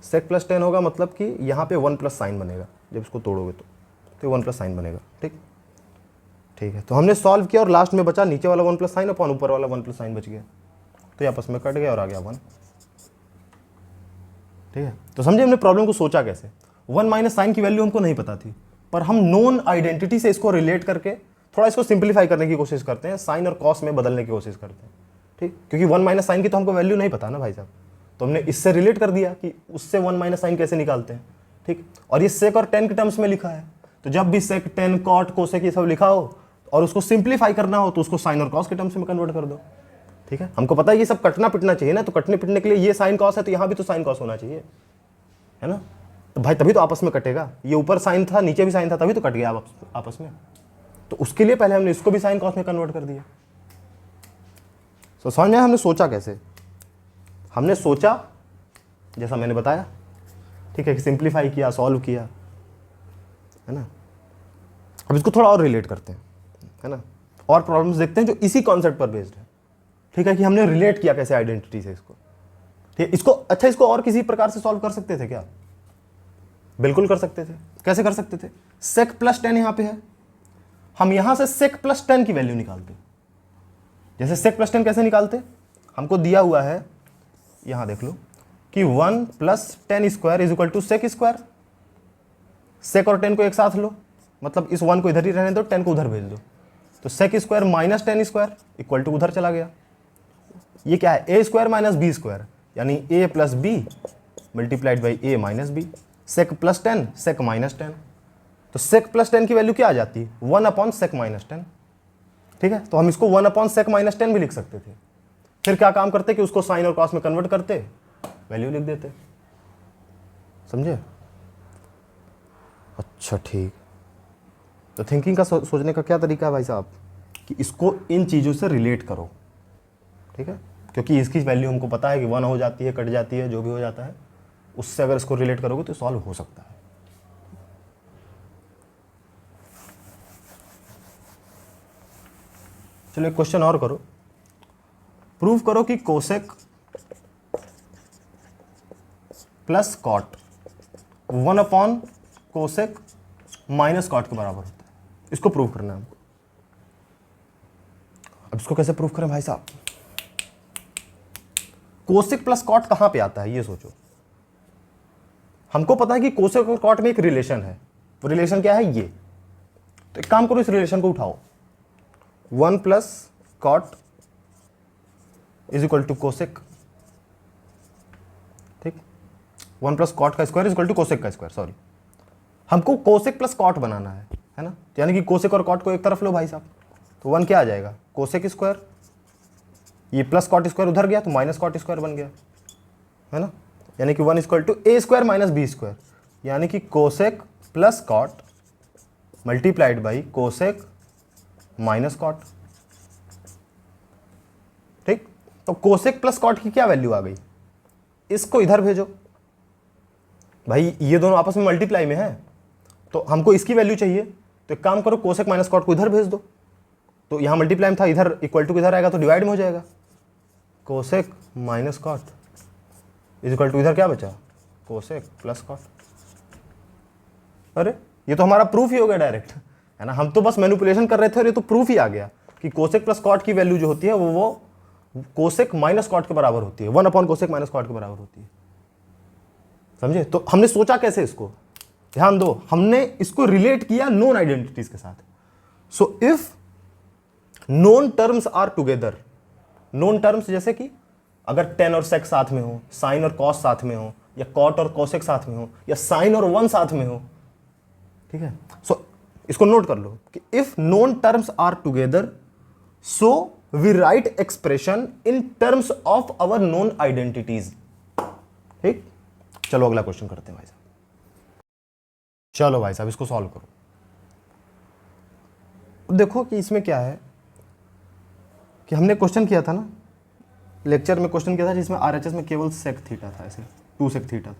सेक प्लस 10 होगा मतलब कि यहाँ पे 1 प्लस साइन बनेगा, जब इसको तोड़ोगे तो 1 प्लस साइन बनेगा, ठीक। ठीक है, तो हमने सॉल्व किया और लास्ट में बचा नीचे वाला 1 प्लस साइन अपॉन ऊपर वाला 1 प्लस साइन बच गया, तो ये आपस में कट गया और आ गया 1, ठीक है। तो समझे हमने प्रॉब्लम को सोचा कैसे। 1 माइनस साइन की वैल्यू हमको नहीं पता थी, पर हम नोन आइडेंटिटी से इसको रिलेट करके थोड़ा इसको सिंप्लीफाई करने की कोशिश करते हैं, साइन और कॉस में बदलने की कोशिश करते हैं, ठीक। क्योंकि 1 माइनस साइन की तो हमको वैल्यू नहीं पता ना भाई साहब, तो हमने इससे रिलेट कर दिया कि उससे 1 माइनस साइन कैसे निकालते हैं, ठीक। और ये सेक और टेन के टर्म्स में लिखा है, तो जब भी सेक, टेन, कॉट, कोसेक ये सब लिखा हो और उसको सिंप्लीफाई करना हो तो उसको साइन और कॉस के टर्म्स में कन्वर्ट कर दो, ठीक है। हमको पता है ये सब कटना पिटना चाहिए ना, तो कटने पिटने के लिए ये साइन कॉस है तो यहाँ भी तो साइन कॉस होना चाहिए, है ना। तो भाई तभी तो आपस में कटेगा, ये ऊपर साइन था नीचे भी साइन था तभी तो कट गया आपस में, तो उसके लिए पहले हमने इसको भी साइन कॉस में कन्वर्ट कर दिया। तो समझ में हमने सोचा कैसे, हमने सोचा जैसा मैंने बताया, ठीक है, सिंप्लीफाई किया, सॉल्व किया, है ना। अब इसको थोड़ा और रिलेट करते हैं, है ना, और प्रॉब्लम्स देखते हैं जो इसी कॉन्सेप्ट पर बेस्ड है, ठीक है, कि हमने रिलेट किया कैसे आइडेंटिटी से इसको, ठीक है। इसको अच्छा, इसको और किसी प्रकार से सॉल्व कर सकते थे क्या, बिल्कुल कर सकते थे। कैसे कर सकते थे, सेक प्लस 10 यहां पे है, हम यहां से सेक प्लस 10 की वैल्यू निकालते। जैसे सेक प्लस 10 कैसे निकालते, हमको दिया हुआ है, यहां देख लो कि 1 plus 10 square is equal to sec square. Sec और 10 को एक साथ लो, मतलब इस 1 को इधर ही रहने दो, 10 को उधर भेज दो, तो sec square minus 10 square equal to उधर चला गया। ये क्या है, A square minus B square, यानी A plus B multiplied by A minus B. Sec plus 10 sec minus 10, तो सेक प्लस 10 की वैल्यू क्या आ जाती है, 1 अपॉन सेक माइनस 10, ठीक है। तो हम इसको 1 अपॉन सेक माइनस 10 भी लिख सकते थे। फिर क्या काम करते कि उसको साइन और कॉस में कन्वर्ट करते, वैल्यू लिख देते, समझे। अच्छा ठीक, तो थिंकिंग का सोचने का क्या तरीका है भाई साहब, कि इसको इन चीज़ों से रिलेट करो, ठीक है, क्योंकि इसकी वैल्यू हमको पता है कि 1 हो जाती है, कट जाती है, जो भी हो जाता है, उससे अगर इसको रिलेट करोगे तो सॉल्व हो सकता है। चलो एक क्वेश्चन और करो, प्रूव करो कि cosec plus cot 1 upon cosec minus cot के बराबर होता है। इसको प्रूव करना है हमको। अब इसको कैसे प्रूव करें भाई साहब, कोसेक प्लस कॉट कहां पे आता है ये सोचो। हमको पता है कि कोसेक और कॉट में एक रिलेशन है, वो रिलेशन क्या है, ये। तो एक काम करो, इस रिलेशन को उठाओ, 1 plus cot is equal to cosec, ठीक। 1 प्लस कॉट का square is equal to cosec का स्क्वायर, सॉरी, हमको कोसेक प्लस कॉट बनाना है ना, यानी कि कोसेक और कॉट को एक तरफ लो भाई साहब, तो 1 क्या आ जाएगा, कोसेक स्क्वायर, ये प्लस कॉट स्क्वायर उधर गया तो माइनस कॉट स्क्वायर बन गया, है ना, यानी कि 1 equal to a square minus B square, यानी कि cosec plus cot multiplied by cosec minus cot, ठीक। तो कोसेक प्लस कॉट की क्या वैल्यू आ गई, इसको इधर भेजो भाई, ये दोनों आपस में मल्टीप्लाई में है, तो हमको इसकी वैल्यू चाहिए, तो एक काम करो, कोसेक माइनस कॉट को इधर भेज दो, तो यहां मल्टीप्लाई में था, इधर इक्वल टू इधर आएगा तो डिवाइड में हो जाएगा, cosec minus cot is equal to इधर क्या बचा, कोसेक प्लस कॉट। अरे ये तो हमारा प्रूफ ही हो गया डायरेक्ट, है ना, हम तो बस मैनिपुलेशन कर रहे थे और ये तो प्रूफ ही आ गया कि कोसेक प्लस कॉट की वैल्यू जो होती है वो कोसेक माइनस कॉट के बराबर होती है, 1 अपॉन कोसेक माइनस कॉट के बराबर होती है, समझे। तो हमने सोचा कैसे इसको, ध्यान दो, हमने इसको रिलेट किया नोन आइडेंटिटीज के साथ। So if known terms are together, known terms जैसे कि अगर 10 और सेक साथ में हो, साइन और कॉस साथ में हो, या कॉट और कोसेक साथ में हो, या साइन और 1 साथ में हो, ठीक है। सो इसको नोट कर लो कि if known terms are together so we write expression in terms of our known identities, ठीक। चलो अगला क्वेश्चन करते हैं भाई साहब। चलो भाई साहब इसको सॉल्व करो। देखो कि इसमें क्या है कि हमने क्वेश्चन किया था ना, लेक्चर में क्वेश्चन किया था जिसमें आरएचएस में केवल सेक थीटा था, ऐसे 2 सेक थीटा था,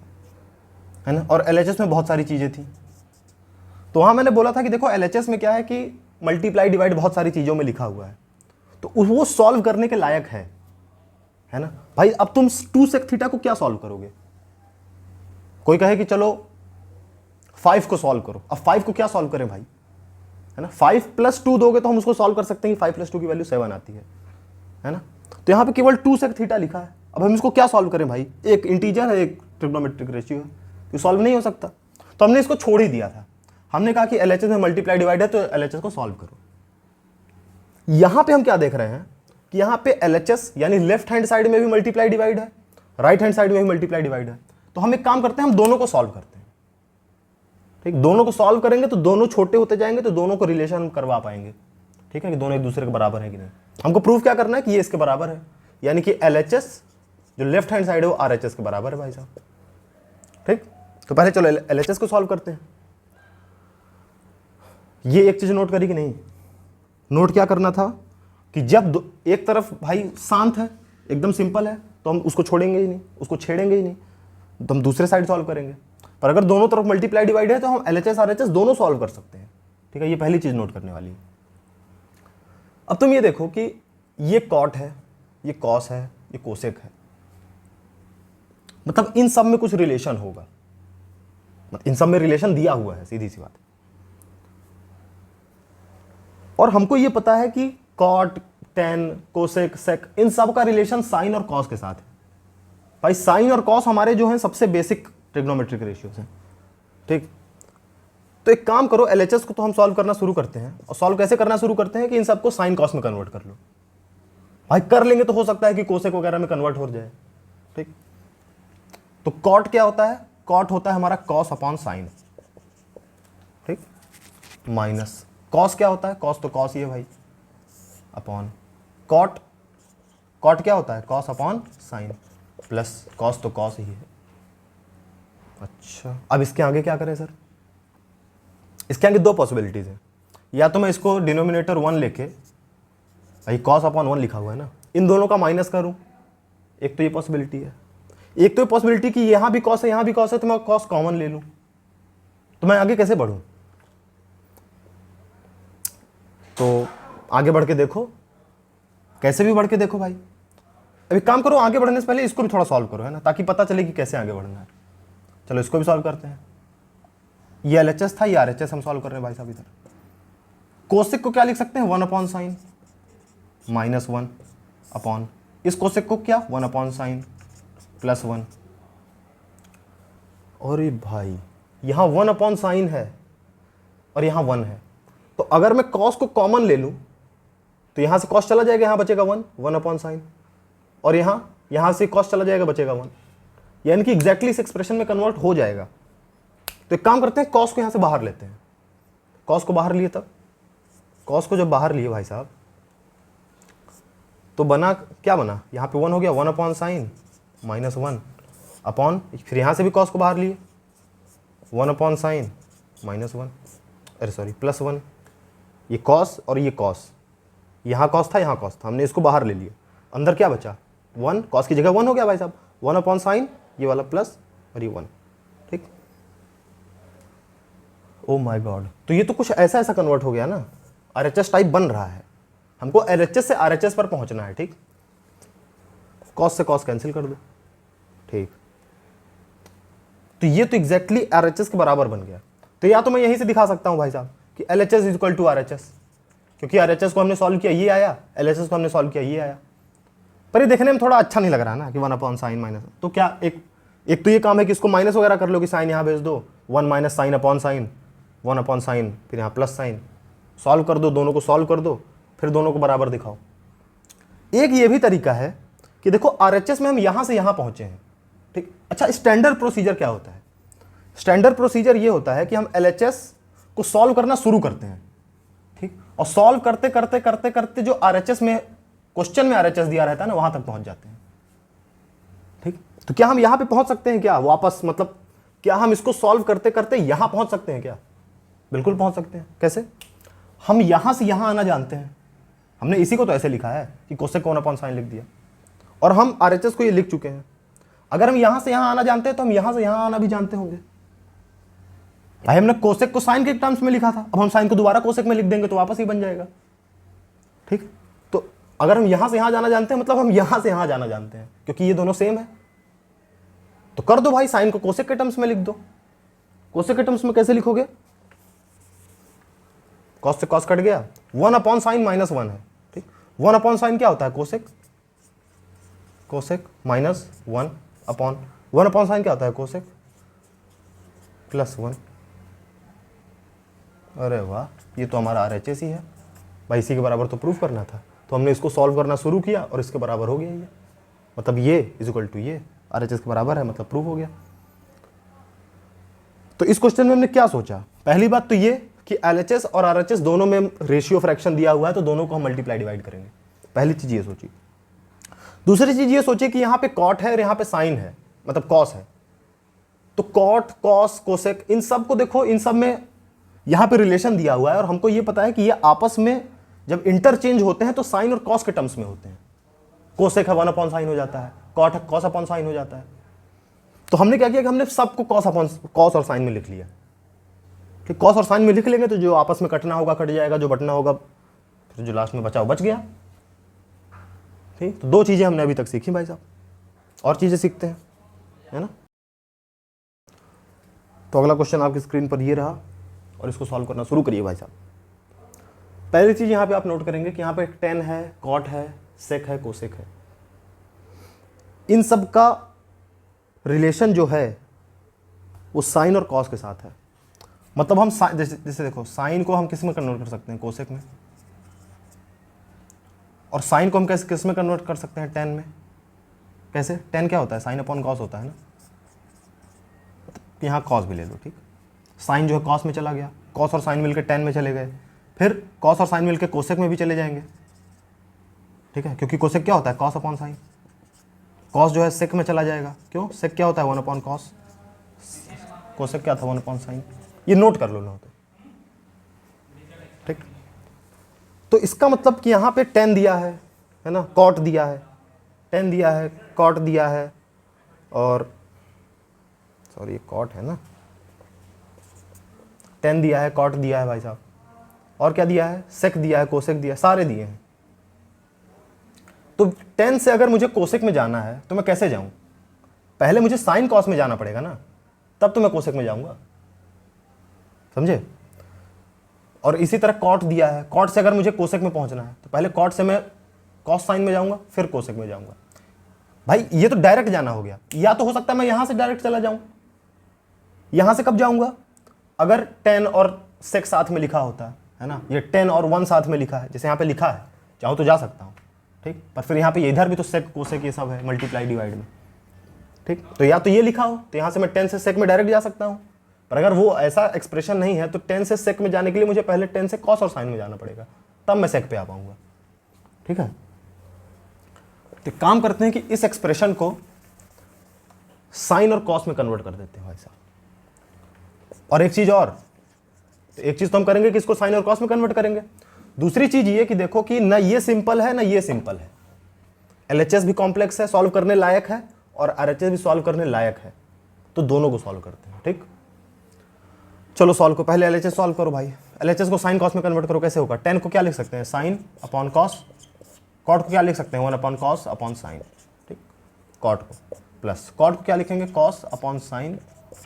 है ना, और एलएचएस में बहुत सारी चीज़ें थी। तो वहाँ मैंने बोला था कि देखो एलएचएस में क्या है कि मल्टीप्लाई डिवाइड बहुत सारी चीज़ों में लिखा हुआ है, तो वो सॉल्व करने के लायक है ना भाई। अब तुम 2 सेक थीटा को क्या सॉल्व करोगे? कोई कहे कि चलो 5 को सॉल्व करो। अब 5 को क्या सॉल्व करें भाई, है ना, 5 + 2 दोगे तो हम उसको सॉल्व कर सकते हैं कि 5 + 2 की वैल्यू 7 आती है ना। तो यहाँ पे केवल 2 सेक थीटा लिखा है। अब हम इसको क्या सॉल्व करें भाई? एक इंटीजर है, एक ट्रिग्नोमेट्रिक रेशियो है, तो सॉल्व नहीं हो सकता। तो हमने इसको छोड़ ही दिया था। हमने कहा कि एलएचएस में मल्टीप्लाई डिवाइड है तो एलएचएस को सॉल्व करो। यहां पे हम क्या देख रहे हैं कि यहां पे एलएचएस यानी लेफ्ट हैंड साइड में भी मल्टीप्लाई डिवाइड है, राइट हैंड साइड में भी मल्टीप्लाई डिवाइड है। तो हम एक काम करते हैं, हम दोनों को सॉल्व करते हैं। ठीक, दोनों को सॉल्व करेंगे तो दोनों छोटे होते जाएंगे, तो दोनों को रिलेशन करवा पाएंगे। ठीक है, कि दोनों एक दूसरे के बराबर है कि नहीं। हमको प्रूफ क्या करना है कि ये इसके बराबर है, यानी कि एलएचएस जो लेफ्ट हैंड साइड है वो आरएचएस के बराबर है भाई साहब। ठीक, तो पहले चलो एलएचएस को सॉल्व करते हैं। ये एक चीज नोट करी कि नहीं? नोट क्या करना था कि जब एक तरफ भाई शांत है, एकदम सिंपल है, तो हम उसको छोड़ेंगे ही नहीं, उसको छेड़ेंगे ही नहीं, तो हम दूसरे साइड सॉल्व करेंगे। पर अगर दोनों तरफ मल्टीप्लाई डिवाइड है तो हम एलएचएस आरएचएस दोनों सॉल्व कर सकते हैं। ठीक है, ये पहली चीज नोट करने वाली है। अब तुम ये देखो कि ये कॉट है, ये कॉस है, ये कोसेक है, मतलब इन सब में कुछ रिलेशन होगा, मतलब इन सब में रिलेशन दिया हुआ है, सीधी सी बात। और हमको ये पता है कि कॉट, टेन, कोसेक, सेक इन सब का रिलेशन साइन और कॉस के साथ है। भाई साइन और कॉस हमारे जो हैं सबसे बेसिक ट्रिग्नोमेट्रिक रेशियोज हैं। ठीक, तो एक काम करो, एलएचएस को तो हम सॉल्व करना शुरू करते हैं। और सॉल्व कैसे करना शुरू करते हैं कि इन सबको साइन कॉस में कन्वर्ट कर लो। भाई कर लेंगे तो हो सकता है कि कोसेक वगैरह में कन्वर्ट हो जाए। ठीक, तो कॉट क्या होता है? कॉट होता है हमारा कॉस अपॉन साइन। ठीक, माइनस कॉस क्या होता है? कॉस तो कॉस ही है भाई, अपॉन कॉट। कॉट क्या होता है? Cos upon sign, plus cos तो कॉस ही है। अच्छा, अब इसके आगे क्या करें सर? इसके आगे 2 पॉसिबिलिटीज है। या तो मैं इसको डिनोमिनेटर 1 लेके, भाई कॉस अपॉन 1 लिखा हुआ है ना, इन दोनों का माइनस करूं, एक तो ये पॉसिबिलिटी है। एक तो ये पॉसिबिलिटी कि यहां भी कॉस है, यहां भी कॉस है, तो मैं कॉस कॉमन ले लूं। तो मैं आगे कैसे बढ़ूं? तो आगे बढ़ के देखो, कैसे भी बढ़ के देखो भाई। अभी काम करो, आगे बढ़ने से पहले इसको भी थोड़ा सॉल्व करो, है ना, ताकि पता चले कि कैसे आगे बढ़ना है। चलो इसको भी सॉल्व करते हैं। ये एलएचएस था, ये आरएचएस हम सॉल्व कर रहे हैं भाई साहब। इधर कोसेक को क्या लिख सकते हैं? 1 अपॉन साइन माइनस 1 अपॉन, इस कोसेक को क्या? 1 अपॉन साइन प्लस 1। और भाई यहां 1 अपॉन साइन है और यहां 1 है, तो अगर मैं कॉस को कॉमन ले लूं तो यहां से कॉस चला जाएगा, यहां बचेगा 1 अपॉन साइन, और यहां से कॉस चला जाएगा, बचेगा 1, यानी कि एग्जैक्टली इस एक्सप्रेशन में कन्वर्ट हो जाएगा। तो एक काम करते हैं, कॉस को यहां से बाहर लेते हैं। कॉस को बाहर लिए, तब कॉस को जब बाहर लिए भाई साहब, तो बना क्या? बना यहां पे 1 हो गया, 1 अपॉन साइन माइनस 1 अपॉन, फिर यहां से भी कॉस को बाहर लिए, 1 अपॉन साइन माइनस 1, अरे सॉरी प्लस 1। ये कॉस और ये कॉस, यहाँ कॉस था, यहाँ कॉस था, हमने इसको बाहर ले लिया। अंदर क्या बचा? 1, कॉस की जगह 1 हो गया भाई साहब, 1 अपॉन साइन, ये वाला प्लस और ये 1। ठीक, ओ माय गॉड, तो ये तो कुछ ऐसा ऐसा कन्वर्ट हो गया ना, आरएचएस टाइप बन रहा है। हमको एलएचएस से आरएचएस पर पहुंचना है। ठीक, कॉस से कॉस कैंसिल कर दो। ठीक, तो ये तो एग्जैक्टली आरएचएस के बराबर बन गया। तो या तो मैं यहीं से दिखा सकता हूं भाई साहब कि LHS is equal to RHS, क्योंकि आरएचएस को हमने सॉल्व किया, ये आया, एलएचएस को हमने सॉल्व किया, ये आया। पर ये देखने में थोड़ा अच्छा नहीं लग रहा ना कि 1 अपॉन साइन माइनस। तो क्या एक तो ये काम है कि इसको माइनस वगैरह कर लो, कि साइन यहाँ भेज दो, 1 minus sine upon sine, 1 upon sine, फिर यहाँ प्लस साइन, सॉल्व कर दो, दोनों को सॉल्व कर दो, फिर दोनों को बराबर दिखाओ। एक ये भी तरीका है कि देखो आरएचएस में हम यहाँ से यहाँ पहुँचे हैं। ठीक, अच्छा स्टैंडर्ड प्रोसीजर क्या होता है? स्टैंडर्ड प्रोसीजर ये होता है कि हम एलएचएस को सॉल्व करना शुरू करते हैं। ठीक, और सॉल्व करते करते करते करते जो आरएचएस में क्वेश्चन में आरएचएस दिया रहता है ना, वहां तक पहुंच जाते हैं। ठीक, तो क्या हम यहां पे पहुंच सकते हैं क्या वापस? मतलब क्या हम इसको सॉल्व करते करते यहां पहुंच सकते हैं क्या? बिल्कुल पहुंच सकते हैं। कैसे? हम यहां से यहां आना जानते हैं, हमने इसी को तो ऐसे लिखा है कि कोसेक 1/sin लिख दिया, और हम RHS को ये लिख चुके हैं। अगर हम यहां से यहां आना जानते हैं तो हम यहां से यहां आना भी जानते होंगे। भाई हमने कोसेक को साइन के टर्म्स में लिखा था, अब हम साइन को दोबारा कोसेक में लिख देंगे तो वापस ही बन जाएगा। ठीक, तो अगर हम यहां से यहां जाना जानते हैं मतलब हम यहां से यहां जाना जानते हैं, क्योंकि ये दोनों सेम है। तो कर दो भाई, साइन को कोसेक के टर्म्स में लिख दो। कोसेक के टर्म्स में कैसे लिखोगे? कॉस से कॉस कट गया, 1/sin -1 है। ठीक, 1/sin क्या होता है? कोसेक। कोसेक माइनस 1/sin क्या होता है? कोसेक +1। अरे वाह, ये तो हमारा RHS ही है भाई, इसी के बराबर तो प्रूफ करना था। तो हमने इसको सॉल्व करना शुरू किया और इसके बराबर हो गया ये, मतलब ये इक्वल टू ये RHS के बराबर है, मतलब प्रूफ हो गया। तो इस क्वेश्चन में हमने क्या सोचा? पहली बात तो ये कि LHS और RHS दोनों में रेशियो फ्रैक्शन दिया हुआ है, तो दोनों को हम मल्टीप्लाई डिवाइड करेंगे। पहली चीज ये सोची। दूसरी चीज ये सोची कि यहाँ पे कॉट है और यहाँ पे साइन है, मतलब कॉस है। तो कॉट, कॉस, कोसेक, इन सब को देखो, इन सब में यहाँ पे रिलेशन दिया हुआ है, और हमको ये पता है कि ये आपस में जब इंटरचेंज होते हैं तो साइन और कॉस के टर्म्स में होते हैं। कोसेक है 1/sin हो जाता है, कॉट है cos/sin हो जाता है। तो हमने क्या किया कि हमने सबको कॉस और साइन में लिख लिया। ठीक, कॉस और साइन में लिख लेंगे तो जो आपस में कटना होगा कट जाएगा, जो बटना होगा फिर जो लास्ट में बचा वो बच गया। ठीक, तो 2 चीजें हमने अभी तक सीखी भाई साहब, और चीजें सीखते हैं, है ना। तो अगला क्वेश्चन आपकी स्क्रीन पर ये रहा, और इसको सॉल्व करना शुरू करिए भाई साहब। पहली चीज यहाँ पे आप नोट करेंगे कि यहाँ पे टेन है, कॉट है, सेक है, कोसेक है। इन सब का रिलेशन जो है वो साइन और कॉस के साथ है। मतलब हम जैसे देखो, साइन को हम किस में कन्वर्ट कर सकते हैं? कोसेक में। और साइन को हम कैसे किस में कन्वर्ट कर सकते हैं? टेन में। कैसे? टेन क्या होता है? साइन अपॉन कॉस होता है ना। यहाँ कॉस भी ले लो। ठीक, साइन जो है कॉस में चला गया, कॉस और साइन मिलकर टेन में चले गए, फिर कॉस और साइन मिलकर कोसेक में भी चले जाएंगे। ठीक है, क्योंकि कोसेक क्या होता है? Cos upon sign. कॉस जो है सेक में चला जाएगा, क्यों? सेक क्या होता है? 1/cos। कोसेक क्या था? 1/sin। ये नोट कर लो ना तो। ठीक, तो इसका मतलब कि यहाँ पे टेन दिया है ना, कॉट दिया है, टेन दिया है, कॉट दिया है, और सॉरी ये कॉट है ना, टेन दिया है, कॉट दिया है भाई साहब, और क्या दिया है? सेक दिया है, कोसेक दिया है, सारे दिए हैं। तो टेन से अगर मुझे कोसेक में जाना है तो मैं कैसे जाऊं? पहले मुझे साइन कॉस में जाना पड़ेगा ना, तब तो मैं कोसेक में जाऊंगा, समझे। और इसी तरह कॉट दिया है, कॉट से अगर मुझे कोसेक में पहुंचना है तो पहले कॉट से मैं कॉस साइन में जाऊंगा, फिर कोसेक में जाऊंगा। भाई ये तो डायरेक्ट जाना हो गया। या तो हो सकता है मैं यहां से डायरेक्ट चला जाऊं। यहां से कब जाऊंगा? अगर टेन और सेक साथ में लिखा होता है ना, ये 10 और 1 साथ में लिखा है, जैसे यहाँ पे लिखा है, चाहो तो जा सकता हूँ। ठीक, पर फिर यहाँ पे इधर भी तो सेक कोसेक ये सब है, मल्टीप्लाई डिवाइड में। ठीक, तो या तो ये लिखा हो तो यहाँ से मैं 10 से सेक में डायरेक्ट जा सकता हूँ, पर अगर वो ऐसा एक्सप्रेशन नहीं है तो 10 से सेक में जाने के लिए मुझे पहले 10 से कॉस और साइन में जाना पड़ेगा, तब मैं सेक पे आ पाऊंगा। ठीक है, तो काम करते हैं कि इस एक्सप्रेशन को साइन और कॉस में कन्वर्ट कर देते हैं भाई साहब। और एक चीज और, एक चीज तो हम करेंगे कि इसको साइन और कॉस में कन्वर्ट करेंगे। दूसरी चीज ये कि देखो कि ना ये सिंपल है ना ये सिंपल है। LHS भी कॉम्प्लेक्स है, सॉल्व करने लायक है, और RHS भी सॉल्व करने लायक है, तो दोनों को सॉल्व करते हैं। ठीक, चलो सॉल्व को पहले LHS सॉल्व करो भाई। LHS को साइन कॉस में कन्वर्ट करो, कैसे होगा? 10 को क्या लिख सकते हैं? Sign upon cos. कॉट को क्या लिख सकते हैं? 1/cos upon sine. ठीक, कॉट को प्लस कॉट को क्या लिखेंगे? कॉस अपॉन साइन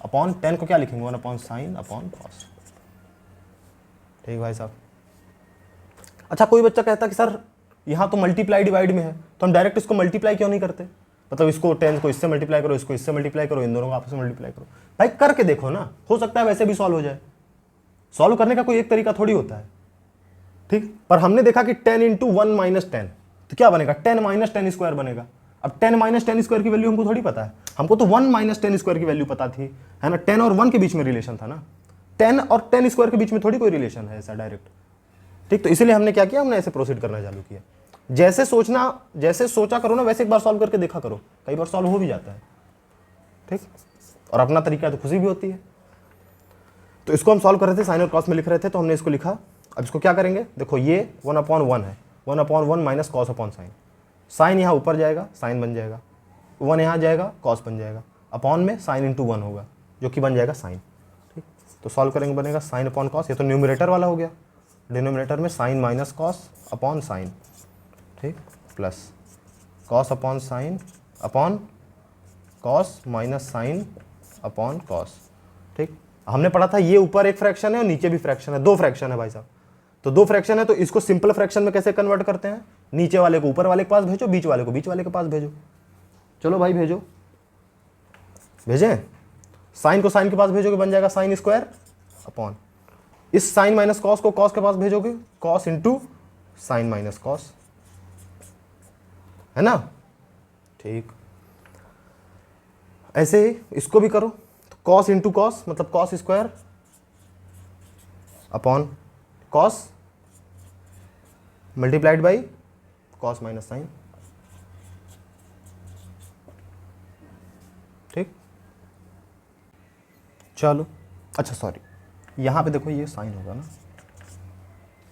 अपॉन 10 को क्या लिखेंगे? 1/sin upon cos. ठीक भाई साहब। अच्छा, कोई बच्चा कहता कि सर यहाँ तो मल्टीप्लाई डिवाइड में है, तो हम डायरेक्ट इसको मल्टीप्लाई क्यों नहीं करते? मतलब इसको 10 को इससे मल्टीप्लाई करो, इसको इससे मल्टीप्लाई करो, इन दोनों को आपस में मल्टीप्लाई करो। भाई करके देखो ना, हो सकता है वैसे भी सॉल्व हो जाए। सॉल्व करने का कोई एक तरीका थोड़ी होता है। ठीक, पर हमने देखा कि 10 × 1 - 10 तो क्या बनेगा? 10 - 10 स्क्वायर बनेगा। अब 10 - 10 स्क्वायर की वैल्यू हमको थोड़ी पता है, हमको तो 1 - 10 स्क्वायर की वैल्यू पता थी, है ना। 10 और 1 के बीच में रिलेशन था ना, 10 और 10 स्क्वायर के बीच में थोड़ी कोई रिलेशन है ऐसा डायरेक्ट। ठीक, तो इसीलिए हमने क्या किया, हमने ऐसे प्रोसीड करना चालू किया। जैसे सोचा करो ना, वैसे एक बार सॉल्व करके देखा करो, कई बार सॉल्व हो भी जाता है। ठीक, और अपना तरीका है तो खुशी भी होती है। तो इसको हम सॉल्व कर रहे थे, साइन और कॉस में लिख रहे थे, तो हमने इसको लिखा। अब इसको क्या करेंगे, देखो ये 1/1 है, 1/1 minus cos upon sine. Sine यहाँ ऊपर जाएगा, साइन बन जाएगा, 1 यहाँ जाएगा, कॉस बन जाएगा, अपॉन में साइन इंटू 1 होगा जो कि बन जाएगा साइन। ठीक, तो सॉल्व करेंगे, बनेगा साइन अपॉन कॉस, ये तो न्यूमरेटर वाला हो गया, डिनोमिनेटर में sine minus cos upon sine, ठीक, plus cos upon sine upon cos minus sine upon cos. ठीक, हमने पढ़ा था ये ऊपर एक फ्रैक्शन है और नीचे भी फ्रैक्शन है, 2 फ्रैक्शन है भाई साहब। तो 2 फ्रैक्शन है तो इसको सिंपल फ्रैक्शन में कैसे कन्वर्ट करते हैं, नीचे वाले को ऊपर वाले के पास भेजो, बीच वाले को बीच वाले के पास भेजो। चलो भाई भेजो, भेजें। साइन को साइन के पास भेजोगे बन जाएगा साइन स्क्वायर अपॉन, इस साइन माइनस कॉस को कॉस के पास भेजोगे, cos into sine minus cos, है ना। ठीक, ऐसे ही इसको भी करो, तो कॉस इंटू कॉस मतलब cos square upon cos multiplied by cos minus sine. ठीक, चलो अच्छा सॉरी, यहां पे देखो ये साइन होगा ना,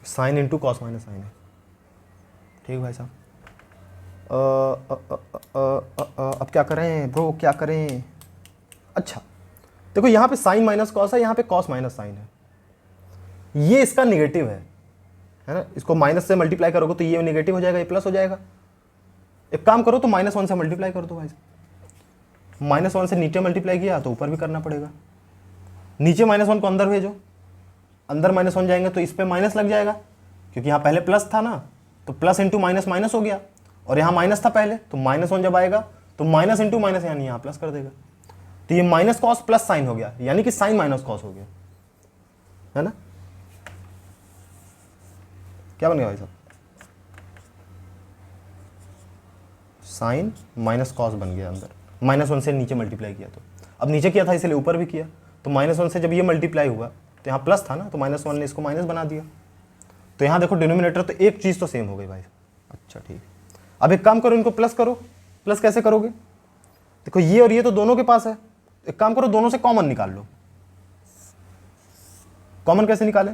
sine into cos minus sine है। ठीक भाई साहब, अब क्या करें ब्रो, क्या करें। अच्छा देखो यहाँ पे साइन माइनस कॉस है, यहाँ पे कॉस माइनस साइन है, ये इसका निगेटिव है ना। इसको माइनस से मल्टीप्लाई करोगे तो ये निगेटिव हो जाएगा, ये प्लस हो जाएगा। एक काम करो तो -1 से मल्टीप्लाई कर दो भाई, -1 से नीचे मल्टीप्लाई किया तो ऊपर भी करना पड़ेगा। नीचे -1 को अंदर भेजो, अंदर -1 जाएंगे तो इस पे माइनस लग जाएगा, क्योंकि यहाँ पहले प्लस था ना, तो प्लस इंटू माइनस माइनस हो गया, और यहाँ माइनस था पहले, तो -1 जब आएगा तो माइनस इंटू माइनस यानी यहाँ प्लस कर देगा, तो ये माइनस कॉस प्लस साइन हो गया, यानी कि साइन माइनस कॉस हो गया, है ना। क्या बन गया भाई साहब, साइन माइनस कॉस बन गया अंदर, -1 से नीचे मल्टीप्लाई किया, तो अब नीचे किया था इसलिए ऊपर भी किया, तो -1 से जब ये मल्टीप्लाई हुआ तो यहाँ प्लस था ना, तो -1 ने इसको माइनस बना दिया, तो यहाँ देखो डिनोमिनेटर तो एक चीज़ तो सेम हो गई भाई। अच्छा ठीक, अब एक काम करो, इनको प्लस करो। प्लस कैसे करोगे, देखो ये और ये तो दोनों के पास है, एक काम करो दोनों से कॉमन निकाल लो। कॉमन कैसे निकाले,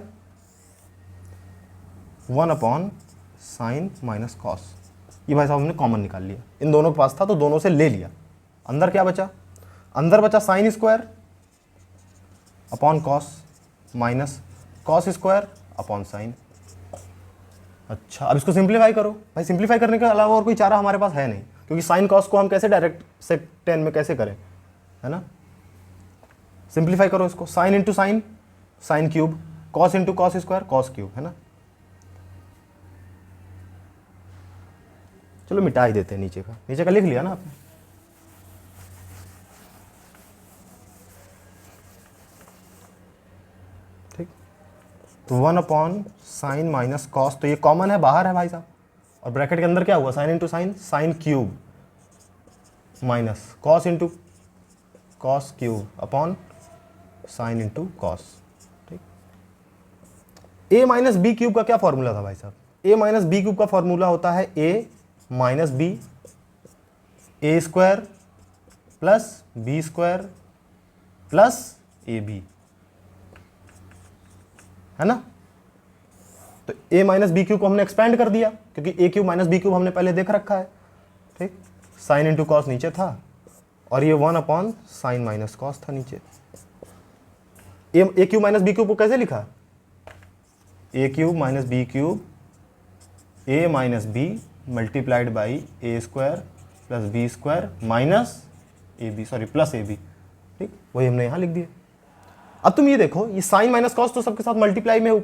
1 साइन माइनस कॉस, ये भाई साहब हमने कॉमन निकाल लिया, इन दोनों के पास था तो दोनों से ले लिया। अंदर क्या बचा, अंदर बचा sign square upon cos minus cos square upon sine. अच्छा अब इसको सिंप्लीफाई करो भाई, सिंप्लीफाई करने के अलावा और कोई चारा हमारे पास है नहीं, क्योंकि साइन कॉस को हम कैसे डायरेक्ट सेक 10 में कैसे करें, है ना। सिंप्लीफाई करो इसको, sign into sine sine cube, cos into cos square cos cube, है ना। चलो मिटा ही देते हैं नीचे का लिख लिया ना आपने। ठीक, तो 1 साइन माइनस कॉस, तो ये कॉमन है, बाहर है भाई साहब, और ब्रैकेट के अंदर क्या हुआ, sine into sine sine cube minus cos into cos cube upon sine into cos. ठीक, a माइनस बी क्यूब का क्या फॉर्मूला था भाई साहब, a माइनस बी क्यूब का फॉर्मूला होता है a minus B a square plus B square plus A b, है ना। तो a माइनस बी क्यूब को हमने एक्सपेंड कर दिया, क्योंकि a cube minus B cube हमने पहले देख रखा है। ठीक, साइन इंटू कॉस नीचे था, और ये 1 साइन माइनस कॉस था नीचे। A cube minus B cube को कैसे लिखा, A cube minus B cube A minus B multiplied by A square plus B square minus A B, sorry plus A B. ठीक, वही हमने यहाँ लिख दिया। अब तुम ये देखो, ये साइन माइनस कॉस तो सबके साथ मल्टीप्लाई में है,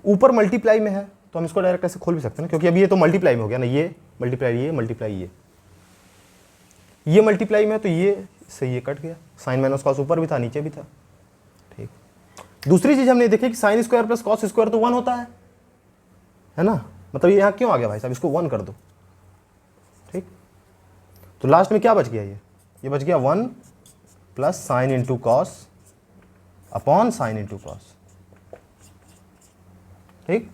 ऊपर मल्टीप्लाई में है, तो हम इसको डायरेक्ट ऐसे खोल भी सकते हैं ना, क्योंकि अभी ये तो मल्टीप्लाई में हो गया ना, ये मल्टीप्लाई ये मल्टीप्लाई ये मल्टीप्लाई में है, तो ये से ये कट गया, साइन माइनस कॉस ऊपर भी था नीचे भी था। ठीक, दूसरी चीज हमने देखी कि sine square plus cos square तो 1 होता है ना, मतलब ये यहाँ क्यों आ गया भाई साहब, इसको 1 कर दो। ठीक, तो लास्ट में क्या बच गया, ये बच गया 1 plus sine into cos upon sine into cos. ठीक,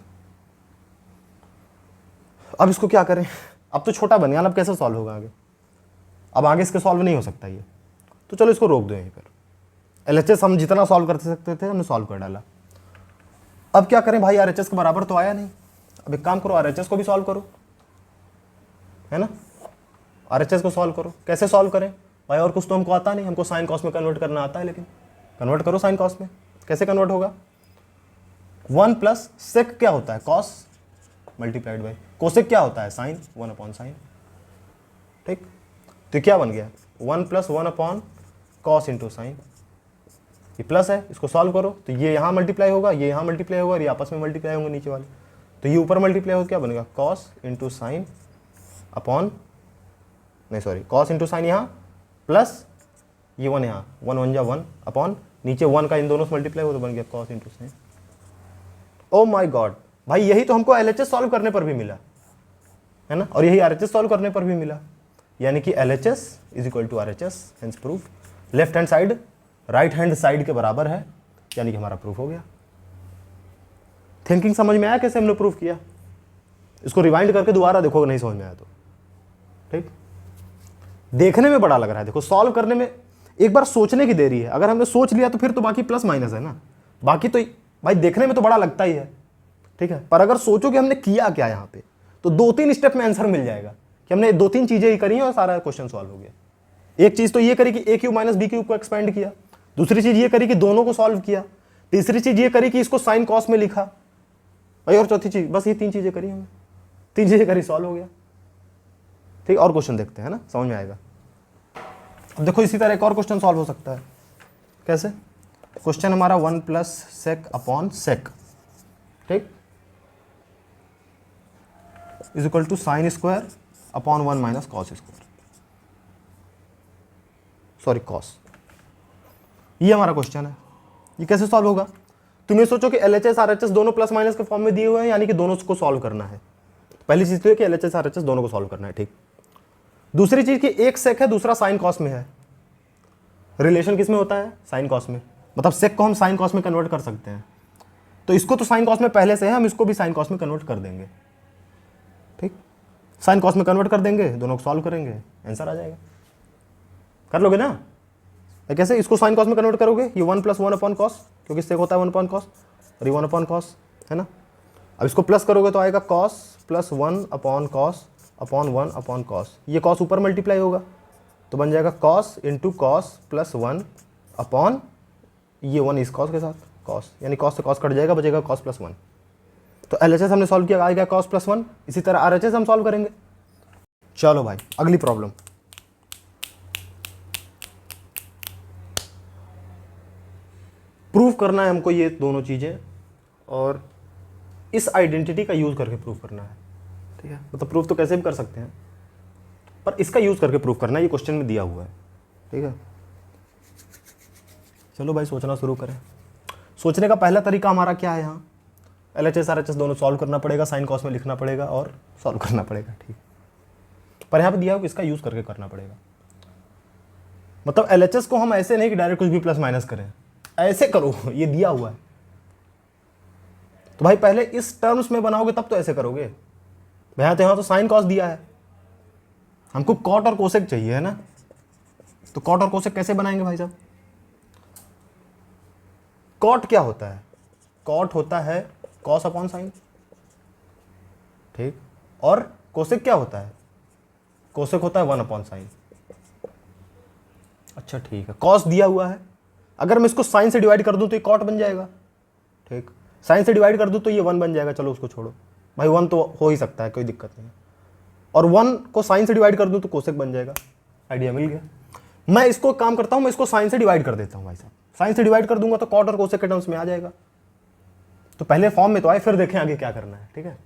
अब इसको क्या करें, अब तो छोटा बन गया, अब कैसे सॉल्व होगा आगे। अब आगे इसके सॉल्व नहीं हो सकता ये, तो चलो इसको रोक दो यहीं पर। LHS हम जितना सॉल्व कर सकते थे हमने सॉल्व कर डाला। अब क्या करें भाई, RHS के बराबर तो आया नहीं। अब एक काम करो, RHS को भी सॉल्व करो, है ना। RHS को सॉल्व करो। कैसे सॉल्व करें भाई, और कुछ तो हमको आता नहीं, हमको साइन कॉस में कन्वर्ट करना आता है, लेकिन कन्वर्ट करो साइन कॉस में। कैसे कन्वर्ट होगा, 1 प्लस सेक क्या होता है, कॉस मल्टीप्लाइड बाई कोसेक क्या होता है, साइन, 1 अपॉन साइन। ठीक, तो क्या बन गया, 1 plus 1 upon cos into sign. ये प्लस है, इसको सॉल्व करो तो ये यहाँ मल्टीप्लाई होगा, ये यहाँ मल्टीप्लाई होगा और ये आपस में मल्टीप्लाई होंगे नीचे वाले, तो ये ऊपर मल्टीप्लाई होगा, क्या बनेगा, कॉस इंटू साइन अपॉन, नहीं सॉरी, कॉस इंटू साइन यहाँ प्लस ये 1 यहाँ, 1 1 जा 1 अपॉन नीचे 1 का इन दोनों से मल्टीप्लाई हो तो बन गया कॉस इंटू साइन। ओ माई गॉड भाई, यही तो हमको LHS सॉल्व करने पर भी मिला, है ना, और यही RHS सॉल्व करने पर भी मिला, यानी कि LHS is equal to RHS, hence proof. Left hand side right hand side के बराबर है, यानी कि हमारा प्रूफ हो गया। थिंकिंग समझ में आया कैसे हमने प्रूफ किया, इसको रिवाइंड करके दोबारा देखोगे, नहीं समझ में आया तो ठीक। देखने में बड़ा लग रहा है, देखो सॉल्व करने में एक बार सोचने की देरी है, अगर हमने सोच लिया तो फिर तो बाकी प्लस माइनस है ना, बाकी तो भाई देखने में तो बड़ा लगता ही है, ठीक है, पर अगर सोचो कि हमने किया क्या यहाँ पे, तो 2-3 स्टेप में आंसर मिल जाएगा कि हमने 2-3 चीजें ही करी और सारा क्वेश्चन सॉल्व हो गया। एक चीज तो ये करी कि a cube minus B cube को एक्सपेंड किया, दूसरी चीज ये करी कि दोनों को सॉल्व किया, तीसरी चीज ये करी कि इसको साइन कॉस में लिखा भाई, और चौथी चीज, बस ये 3 चीजें करी हमने, 3 चीजें करी, सॉल्व हो गया। ठीक, और क्वेश्चन देखते हैं ना, समझ में आएगा। अब देखो इसी तरह एक और क्वेश्चन सॉल्व हो सकता है, कैसे, क्वेश्चन हमारा 1 प्लस सेक अपॉन सेक, ठीक, is equal to sine square upon 1 minus cos square, sorry cos. ये हमारा क्वेश्चन है, ये कैसे सॉल्व होगा। तुम ये सोचो कि LHS RHS दोनों प्लस माइनस के फॉर्म में दिए हुए हैं, यानी कि दोनों को सॉल्व करना है। पहली चीज तो है कि LHS RHS दोनों को सॉल्व करना है, ठीक। दूसरी चीज कि एक सेक है, दूसरा साइन कॉस में है। रिलेशन किस में होता है, साइन कॉस में, मतलब सेक को हम साइन कॉस में कन्वर्ट कर सकते हैं, तो इसको तो साइन कॉस में पहले से है, हम इसको भी साइन कॉस में कन्वर्ट कर देंगे, ठीक, साइन कॉस में कन्वर्ट कर देंगे, दोनों को सॉल्व करेंगे, आंसर आ जाएगा। कर लोगे ना, कैसे, इसको साइन कॉस में कन्वर्ट करोगे, ये 1 प्लस 1 अपॉन कॉस, क्योंकि सेक होता है 1 अपॉन कॉस, और ये 1 अपॉन कॉस, है ना। अब इसको प्लस करोगे तो आएगा cos plus 1 upon cos upon 1 upon cos, ये कॉस ऊपर मल्टीप्लाई होगा तो बन जाएगा cos into cos plus 1 upon ये 1 इस कॉस के साथ कॉस, यानी कॉस से कॉस कट जाएगा, बचेगा कॉस प्लस 1। तो LHS हमने सॉल्व किया, आएगा कॉस प्लस 1। इसी तरह RHS हम सॉल्व करेंगे। चलो भाई अगली प्रॉब्लम, प्रूफ करना है हमको ये दोनों चीजें, और इस आइडेंटिटी का यूज करके प्रूफ करना है, ठीक है, मतलब प्रूफ तो कैसे भी कर सकते हैं, पर इसका यूज करके प्रूफ करना है, ये क्वेश्चन में दिया हुआ है, ठीक है। चलो भाई सोचना शुरू करें। सोचने का पहला तरीका हमारा क्या है, यहाँ LHS RHS दोनों सॉल्व करना पड़ेगा, साइन कॉस में लिखना पड़ेगा और सॉल्व करना पड़ेगा, ठीक, पर यहाँ पे दिया हुआ इसका यूज करके करना पड़ेगा। मतलब LHS को हम ऐसे नहीं कि डायरेक्ट कुछ भी प्लस माइनस करें, ऐसे करो, ये दिया हुआ है तो भाई पहले इस टर्म्स में बनाओगे तब तो ऐसे करोगे। यहाँ तो साइन कॉस दिया है, हमको कॉट और कोसेक चाहिए, है ना, तो कॉट और कोसेक कैसे बनाएंगे भाई साहब। कॉट क्या होता है, कॉट होता है कॉस अपॉन साइन, ठीक, और कोसेक क्या होता है, कोसेक होता है 1 अपॉन साइन। अच्छा ठीक है, कॉस दिया हुआ है, अगर मैं इसको साइन से डिवाइड कर दूं तो ये कॉट बन जाएगा, ठीक, साइन से डिवाइड कर दूं तो ये 1 बन जाएगा, चलो उसको छोड़ो भाई, 1 तो हो ही सकता है, कोई दिक्कत नहीं है, और 1 को साइन से डिवाइड कर दूं तो कोसेक बन जाएगा। आइडिया मिल गया। मैं इसको काम करता हूं, मैं इसको साइन से डिवाइड कर देता हूं भाई साहब, साइन से डिवाइड कर दूंगा तो कॉट और कोसेक के टर्म्स में आ जाएगा। तो पहले फॉर्म में तो आए, फिर देखें आगे क्या करना है, ठीक है।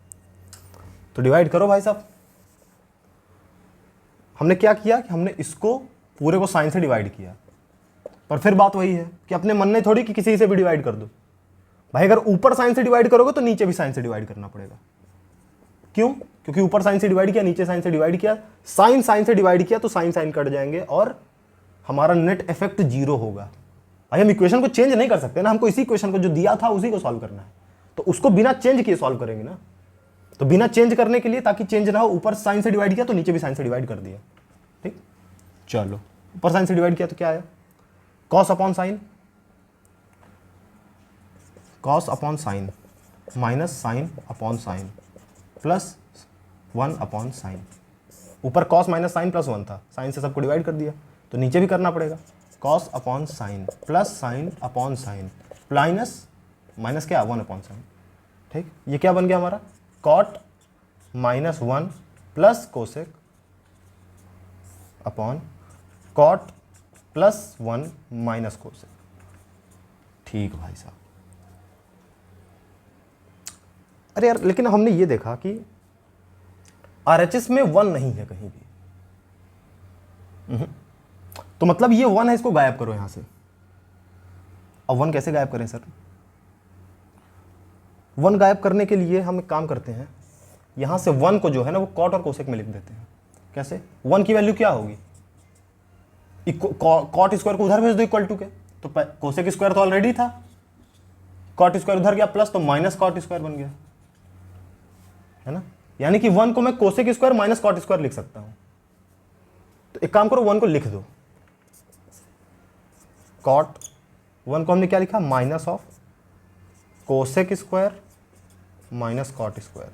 तो डिवाइड करो भाई साहब। हमने क्या किया कि हमने इसको पूरे को साइन से डिवाइड किया, पर फिर बात वही है कि अपने मन ने थोड़ी कि किसी से भी डिवाइड कर दो भाई, अगर ऊपर साइन से डिवाइड करोगे तो नीचे भी साइन से डिवाइड करना पड़ेगा। क्यों, क्योंकि ऊपर साइन से डिवाइड किया, नीचे साइन से डिवाइड किया, साइन साइन से डिवाइड किया तो साइन साइन कट जाएंगे और हमारा नेट इफेक्ट 0 होगा। भाई हम इक्वेशन को चेंज नहीं कर सकते ना, हमको इसी इक्वेशन को जो दिया था उसी को सॉल्व करना है, तो उसको बिना चेंज किए सॉल्व करेंगे ना। तो बिना चेंज करने के लिए, ताकि चेंज ना हो, ऊपर साइन से डिवाइड किया तो नीचे भी साइन से डिवाइड कर दिया, ठीक। चलो ऊपर साइन से डिवाइड किया तो क्या आया, cos upon sign, cos upon sign minus sine upon sine plus 1 upon sine. ऊपर कॉस माइनस साइन प्लस 1 था, साइन से सबको डिवाइड कर दिया, तो नीचे भी करना पड़ेगा, cos upon sign plus sine upon sine minus minus क्या 1 अपॉन साइन। ठीक, ये क्या बन गया हमारा, cot minus 1 plus cosec upon cot plus 1 minus cosec. ठीक भाई साहब। अरे यार लेकिन हमने ये देखा कि RHS में 1 नहीं है कहीं भी, तो मतलब ये 1 है, इसको गायब करो यहां से। अब 1 कैसे गायब करें सर, 1 गायब करने के लिए हम एक काम करते हैं, यहां से 1 को जो है ना वो कॉट और कोसेक में लिख देते हैं। कैसे, 1 की वैल्यू क्या होगी, कॉट स्क्वायर को उधर भेज दो इक्वल टू के, तो कोसेक स्क्वायर तो ऑलरेडी था, कॉट स्क्वायर उधर गया प्लस, तो माइनस कॉट स्क्वायर बन गया, है ना। यानी कि 1 को मैं cosec square minus cot square लिख सकता हूं। तो एक काम करो, 1 को लिख दो, कॉट 1 को हमने क्या लिखा, minus of cosec square minus cot square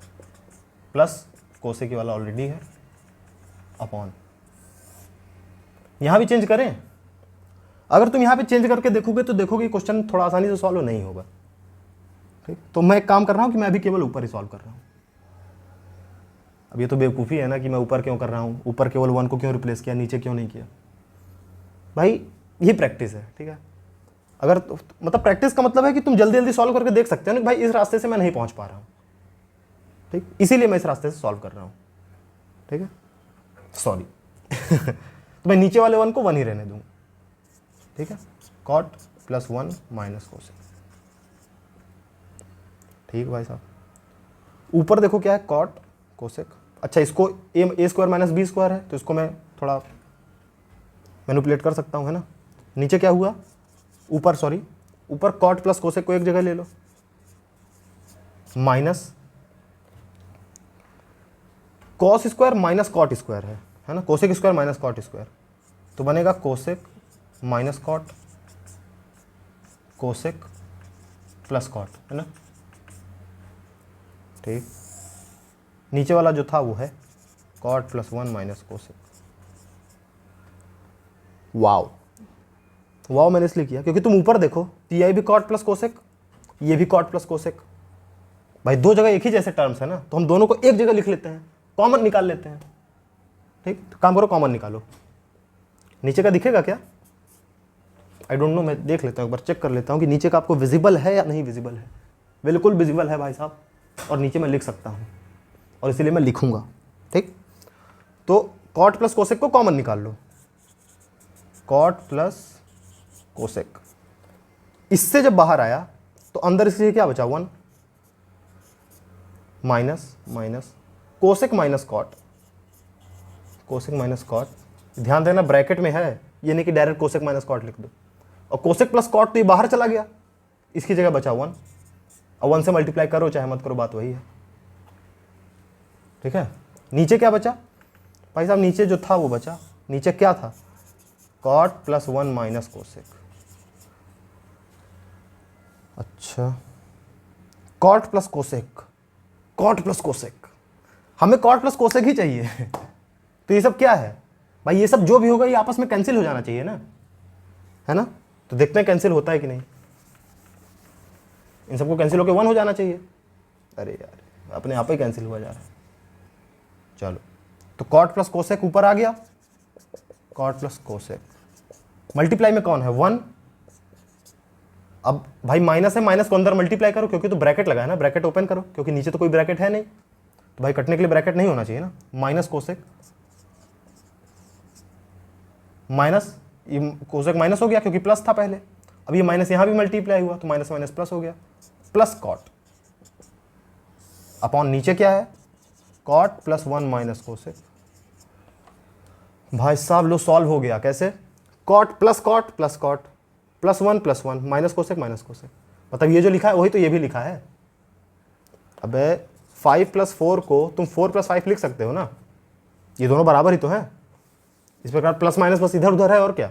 plus cosec वाला ऑलरेडी है अपॉन, यहां भी चेंज करें। अगर तुम यहां पे चेंज करके देखोगे तो देखोगे क्वेश्चन थोड़ा आसानी से सॉल्व नहीं होगा। ठीक, तो मैं एक काम कर रहा हूं कि मैं अभी केवल ऊपर ही सॉल्व कर रहा हूं। अब ये तो बेवकूफ़ी है ना कि मैं ऊपर क्यों कर रहा हूँ, ऊपर केवल 1 को क्यों रिप्लेस किया, नीचे क्यों नहीं किया। भाई ये प्रैक्टिस है, ठीक है। अगर मतलब प्रैक्टिस का मतलब है कि तुम जल्दी जल्दी सॉल्व करके देख सकते हो ना कि भाई इस रास्ते से मैं नहीं पहुंच पा रहा हूँ, ठीक, इसीलिए मैं इस रास्ते से सॉल्व कर रहा हूँ, ठीक है, सॉरी। तो मैं नीचे वाले 1 को 1 ही रहने दूंगा, ठीक है, कॉट प्लस 1 माइनस कोसेक। ठीक भाई साहब, ऊपर देखो क्या है, कॉट कोसेक। अच्छा, इसको a square minus B square है, तो इसको मैं थोड़ा मैनिपुलेट कर सकता हूँ, है ना। नीचे क्या हुआ, ऊपर सॉरी, ऊपर कॉट प्लस कोसेक को एक जगह ले लो, minus cos square minus cot square है ना, cosec square minus cot square, तो बनेगा cosec minus cot cosec plus cot, है ना। ठीक, नीचे वाला जो था वो है cot plus 1 minus cosec. Wow, wow मैंने इसलिए किया क्योंकि तुम ऊपर देखो, तो ये भी कॉट प्लस कोसेक, ये भी कॉट प्लस कोसेक। भाई दो जगह एक ही जैसे टर्म्स है ना, तो हम दोनों को एक जगह लिख लेते हैं, कॉमन निकाल लेते हैं। ठीक, तो काम करो, कॉमन निकालो। नीचे का दिखेगा क्या, आई डोंट नो, मैं देख लेता हूँ, एक बार चेक कर लेता हूँ कि नीचे का आपको विजिबल है या नहीं विजिबल है। बिल्कुल विजिबल है भाई साहब, और नीचे मैं लिख सकता हूँ, और इसीलिए मैं लिखूंगा। ठीक, तो कॉट प्लस कोसेक को कॉमन निकाल लो, कॉट प्लस कोसेक, इससे जब बाहर आया तो अंदर इसके क्या बचा, 1 minus minus cosec minus cot, cosec minus cot. ध्यान देना ब्रैकेट में है, ये नहीं कि डायरेक्ट कोसेक माइनस कॉट लिख दो। और कोसेक प्लस कॉट तो ये बाहर चला गया, इसकी जगह बचा 1, और 1 से मल्टीप्लाई करो चाहे मत करो, बात वही है। ठीक है, नीचे क्या बचा भाई साहब, नीचे जो था वो बचा, नीचे क्या था, कॉट प्लस 1 माइनस कोसेक। अच्छा, cot plus cosec, cot plus cosec, हमें कॉट प्लस कोसेक ही चाहिए। तो ये सब क्या है भाई, ये सब जो भी होगा ये आपस में कैंसिल हो जाना चाहिए ना, है ना। तो देखते हैं कैंसिल होता है कि नहीं, इन सबको कैंसिल होकर 1 हो जाना चाहिए। अरे यार अपने आप ही कैंसिल हुआ जा रहा है। चलो, तो कॉट प्लस कोसेक ऊपर आ गया, कॉट प्लस कोसेक, मल्टीप्लाई में कौन है, 1। अब भाई माइनस है, माइनस को अंदर मल्टीप्लाई करो, क्योंकि तो ब्रैकेट लगा है ना, ब्रैकेट ओपन करो, क्योंकि नीचे तो कोई ब्रैकेट है नहीं, तो भाई कटने के लिए ब्रैकेट नहीं होना चाहिए ना। माइनस कोसेक, माइनस, ये कोसेक माइनस हो गया क्योंकि प्लस था पहले, अब ये माइनस यहां भी मल्टीप्लाई हुआ, तो माइनस माइनस प्लस हो गया, प्लस कॉट अपॉन नीचे क्या है, कॉट प्लस 1 माइनस कोसेक। भाई साहब लो सॉल्व हो गया, कैसे, cot plus plus 1 plus 1 minus cosec minus cosec, मतलब ये जो लिखा है वही तो ये भी लिखा है। अबे 5 प्लस 4 को तुम 4 प्लस 5 लिख सकते हो ना, ये दोनों बराबर ही तो हैं, इस प्रकार प्लस माइनस बस इधर उधर है और क्या,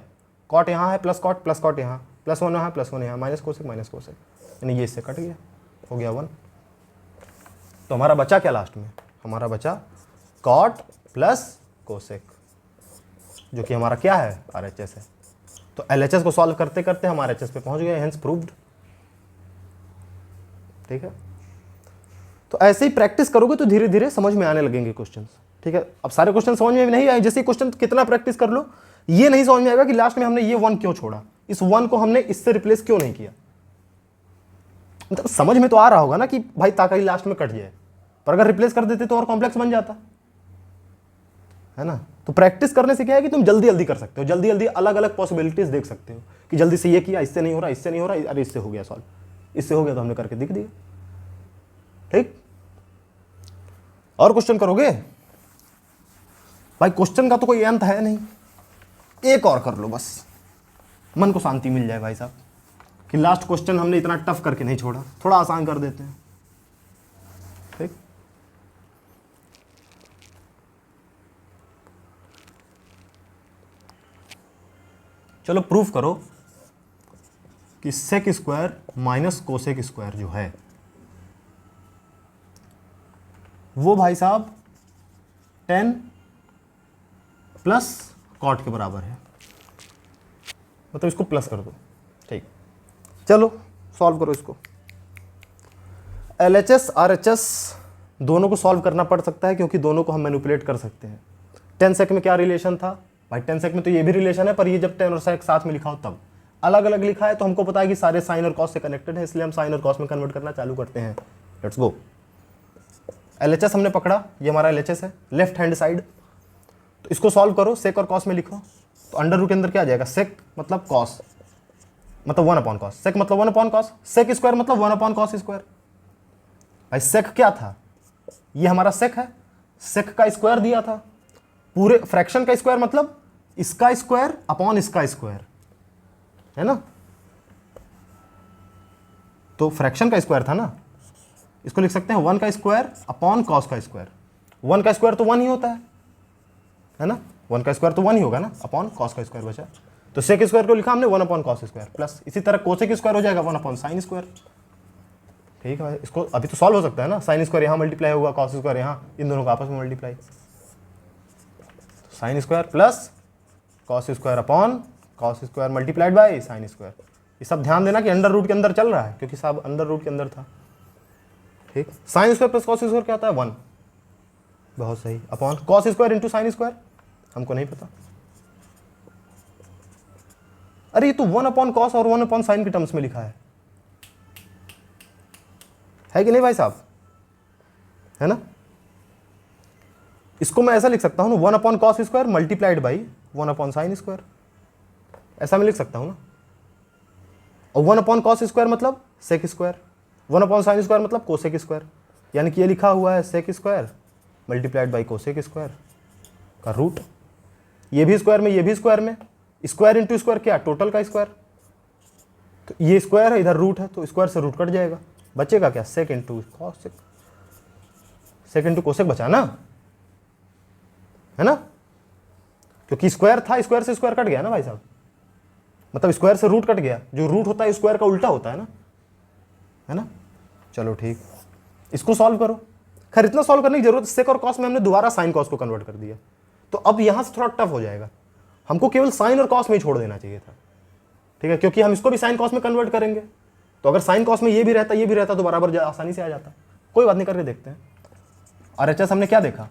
कॉट यहाँ है प्लस कॉट यहाँ, +1 यहाँ +1 यहाँ, माइनस कोसेक यानी ये इससे कट गया, हो गया 1। तो हमारा बचा क्या लास्ट में, हमारा बचा कॉट प्लस कोसेक, जो कि हमारा क्या है, RHS है। तो LHS को सॉल्व करते करते हम RHS पे पहुंच गए, हेंस प्रूव्ड। ठीक है, तो ऐसे ही प्रैक्टिस करोगे तो धीरे धीरे समझ में आने लगेंगे क्वेश्चंस। ठीक है, अब सारे क्वेश्चन समझ में नहीं आए, जैसे क्वेश्चन कितना प्रैक्टिस कर लो ये नहीं समझ में आएगा कि लास्ट में हमने ये 1 क्यों छोड़ा, इस 1 को हमने इससे रिप्लेस क्यों नहीं किया। मतलब समझ में तो आ रहा होगा ना कि भाई ताकि लास्ट में कट जाए, पर अगर रिप्लेस कर देते तो और कॉम्प्लेक्स बन जाता है ना। तो प्रैक्टिस करने से क्या है कि तुम जल्दी जल्दी कर सकते हो, जल्दी जल्दी अलग अलग पॉसिबिलिटीज देख सकते हो कि जल्दी से ये किया, इससे नहीं हो रहा, इससे नहीं हो रहा, अरे इससे हो गया सॉल्व, इससे हो गया तो हमने करके दिख दिया। ठीक, और क्वेश्चन करोगे भाई, क्वेश्चन का तो कोई अंत है नहीं, एक और कर लो बस, मन को शांति मिल जाए भाई साहब कि लास्ट क्वेश्चन हमने इतना टफ करके नहीं छोड़ा, थोड़ा आसान कर देते हैं। ठीक, चलो प्रूफ करो कि sec square minus cosec square जो है वो भाई साहब 10 प्लस कॉट के बराबर है, मतलब इसको प्लस कर दो। ठीक, चलो सॉल्व करो इसको। LHS RHS दोनों को सॉल्व करना पड़ सकता है क्योंकि दोनों को हम मैनिपुलेट कर सकते हैं। 10 सेक में क्या रिलेशन था भाई, 10 सेक में तो ये भी रिलेशन है, पर ये जब 10 और सेक साथ में लिखा हो तब, अलग अलग लिखा है तो हमको पता है कि सारे साइन और कॉस से कनेक्टेड है, इसलिए हम साइन और कॉस में कन्वर्ट करना चालू करते हैं। Let's go. LHS हमने पकड़ा, ये हमारा LHS है, लेफ्ट हैंड साइड, तो इसको सॉल्व करो, सेक और कॉस में लिखो, तो अंडर रूट के अंदर क्या आ जाएगा, सेक मतलब कॉस मतलब 1/cos, सेक मतलब 1/cos, सेक स्क्वायर मतलब 1/cos स्क्वायर। भाई सेक क्या था, ये हमारा सेक है, सेक का स्क्वायर दिया था, पूरे फ्रैक्शन का स्क्वायर मतलब इसका स्क्वायर अपॉन इसका स्क्वायर है ना, तो फ्रैक्शन का स्क्वायर था ना, इसको लिख सकते हैं 1 का स्क्वायर अपॉन कॉस का स्क्वायर। 1 का स्क्वायर तो 1 ही होता है ना, 1 का स्क्वायर तो 1 ही होगा ना, अपॉन कॉस का स्क्वायर बचा, तो सेक स्क्वायर को लिखा हमने 1/cos स्क्वायर प्लस, इसी तरह कोसेक स्क्वायर हो जाएगा 1/sin स्क्वायर। ठीक है, इसको अभी तो सॉल्व हो सकता है ना, साइन स्क्वायर यहाँ मल्टीप्लाई होगा, कॉस स्क्वायर यहाँ, इन दोनों का आपस में multiply, sign square plus cos square upon cos square multiplied by sine square. ये सब ध्यान देना कि अंडर रूट के अंदर चल रहा है क्योंकि सब अंडर रूट के अंदर था। ठीक, sine square plus cos square क्या होता है 1, बहुत सही, upon cos square into sine square, हमको नहीं पता। अरे ये तो 1/cos और 1/sin के टर्म्स में लिखा है कि नहीं भाई साहब, है ना। इसको मैं ऐसा लिख सकता हूं ना, 1/cos square multiplied by 1/sin square, ऐसा मैं लिख सकता हूं ना, और 1/cos स्क्वायर मतलब सेक स्क्वायर, 1/sin स्क्वायर मतलब कोसेक स्क्वायर, यानी कि ये लिखा हुआ है sec square multiplied by cosec square का रूट, ये भी स्क्वायर में ये भी स्क्वायर में, स्क्वायर इंटू स्क्वायर क्या, टोटल का स्क्वायर, तो ये स्क्वायर है इधर रूट है तो स्क्वायर से रूट कट जाएगा, बचेगा क्या, सेक इंटू कॉसेक, सेक इंटू कोसेक बचा ना, है ना, क्योंकि स्क्वायर था, स्क्वायर से स्क्वायर कट गया ना भाई साहब, मतलब स्क्वायर से रूट कट गया, जो रूट होता है स्क्वायर का उल्टा होता है ना। चलो ठीक, इसको सॉल्व करो। खैर इतना सॉल्व करने की जरूरत, सेक और कॉस में हमने दोबारा साइन कॉस को कन्वर्ट कर दिया, तो अब यहां से थोड़ा टफ हो जाएगा, हमको केवल साइन और कॉस में ही छोड़ देना चाहिए था। ठीक है, क्योंकि हम इसको भी साइन कॉस में कन्वर्ट करेंगे, तो अगर साइन कॉस में ये भी रहता तो बराबर आसानी से आ जाता। कोई बात नहीं, करके देखते हैं। RHS हमने क्या देखा,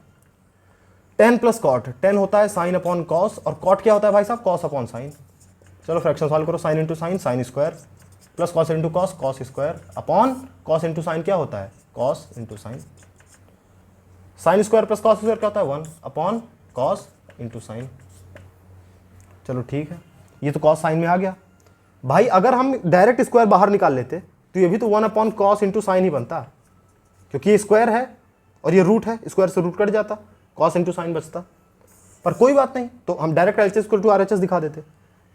10 प्लस कॉट, 10 होता है साइन अपॉन कॉस, और कॉट क्या होता है भाई साहब, कॉस अपॉन साइन। चलो फ्रैक्शन सॉल्व करो, sign into sine, sign square plus cos into cos, cos square upon cos into sign क्या होता है, cos into sine. Sign square plus cos square क्या होता है 1 अपॉन कॉस इंटू साइन। चलो ठीक है, ये तो कॉस साइन में आ गया भाई। अगर हम डायरेक्ट स्क्वायर बाहर निकाल लेते तो ये भी तो 1/cos इंटू साइन ही बनता, क्योंकि ये स्क्वायर है और ये रूट है, स्क्वायर से रूट कट जाता, कॉस इंटू साइन बचता। पर कोई बात नहीं, तो हम direct LHS equal to RHS दिखा देते,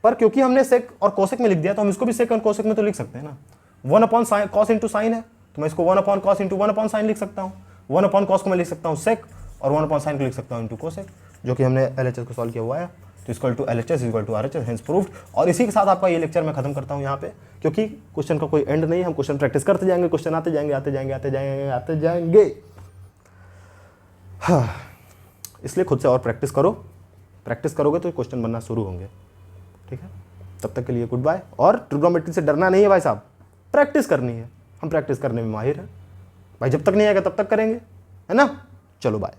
पर क्योंकि हमने सेक और कोसेक में लिख दिया तो हम इसको भी सेक और कोसेक में तो लिख सकते हैं ना। 1/cos इंटू साइन है तो मैं इसको 1/cos इंटू 1/sin लिख सकता हूँ, 1/cos को मैं लिख सकता हूँ सेक, और 1/sin को लिख सकता हूँ इंटू कोसेक, जो कि हमने LHS को सॉल्व किया हुआ है। तो तो equal to L H S equal to R H S, hence proved. और इसी के साथ आपका ये लेक्चर मैं खत्म करता हूँ यहाँ पे, क्योंकि क्वेश्चन का कोई एंड नहीं, हम क्वेश्चन प्रैक्टिस करते जाएंगे, क्वेश्चन आते जाएंगे आते जाएंगे आते जाएंगे आते जाएंगे। हाँ, इसलिए खुद से और प्रैक्टिस करो, प्रैक्टिस करोगे तो क्वेश्चन बनना शुरू होंगे। ठीक है, तब तक के लिए गुड बाय। और ट्रिग्नोमेट्री से डरना नहीं है भाई साहब, प्रैक्टिस करनी है, हम प्रैक्टिस करने में माहिर हैं भाई, जब तक नहीं आएगा तब तक करेंगे, है ना। चलो बाय।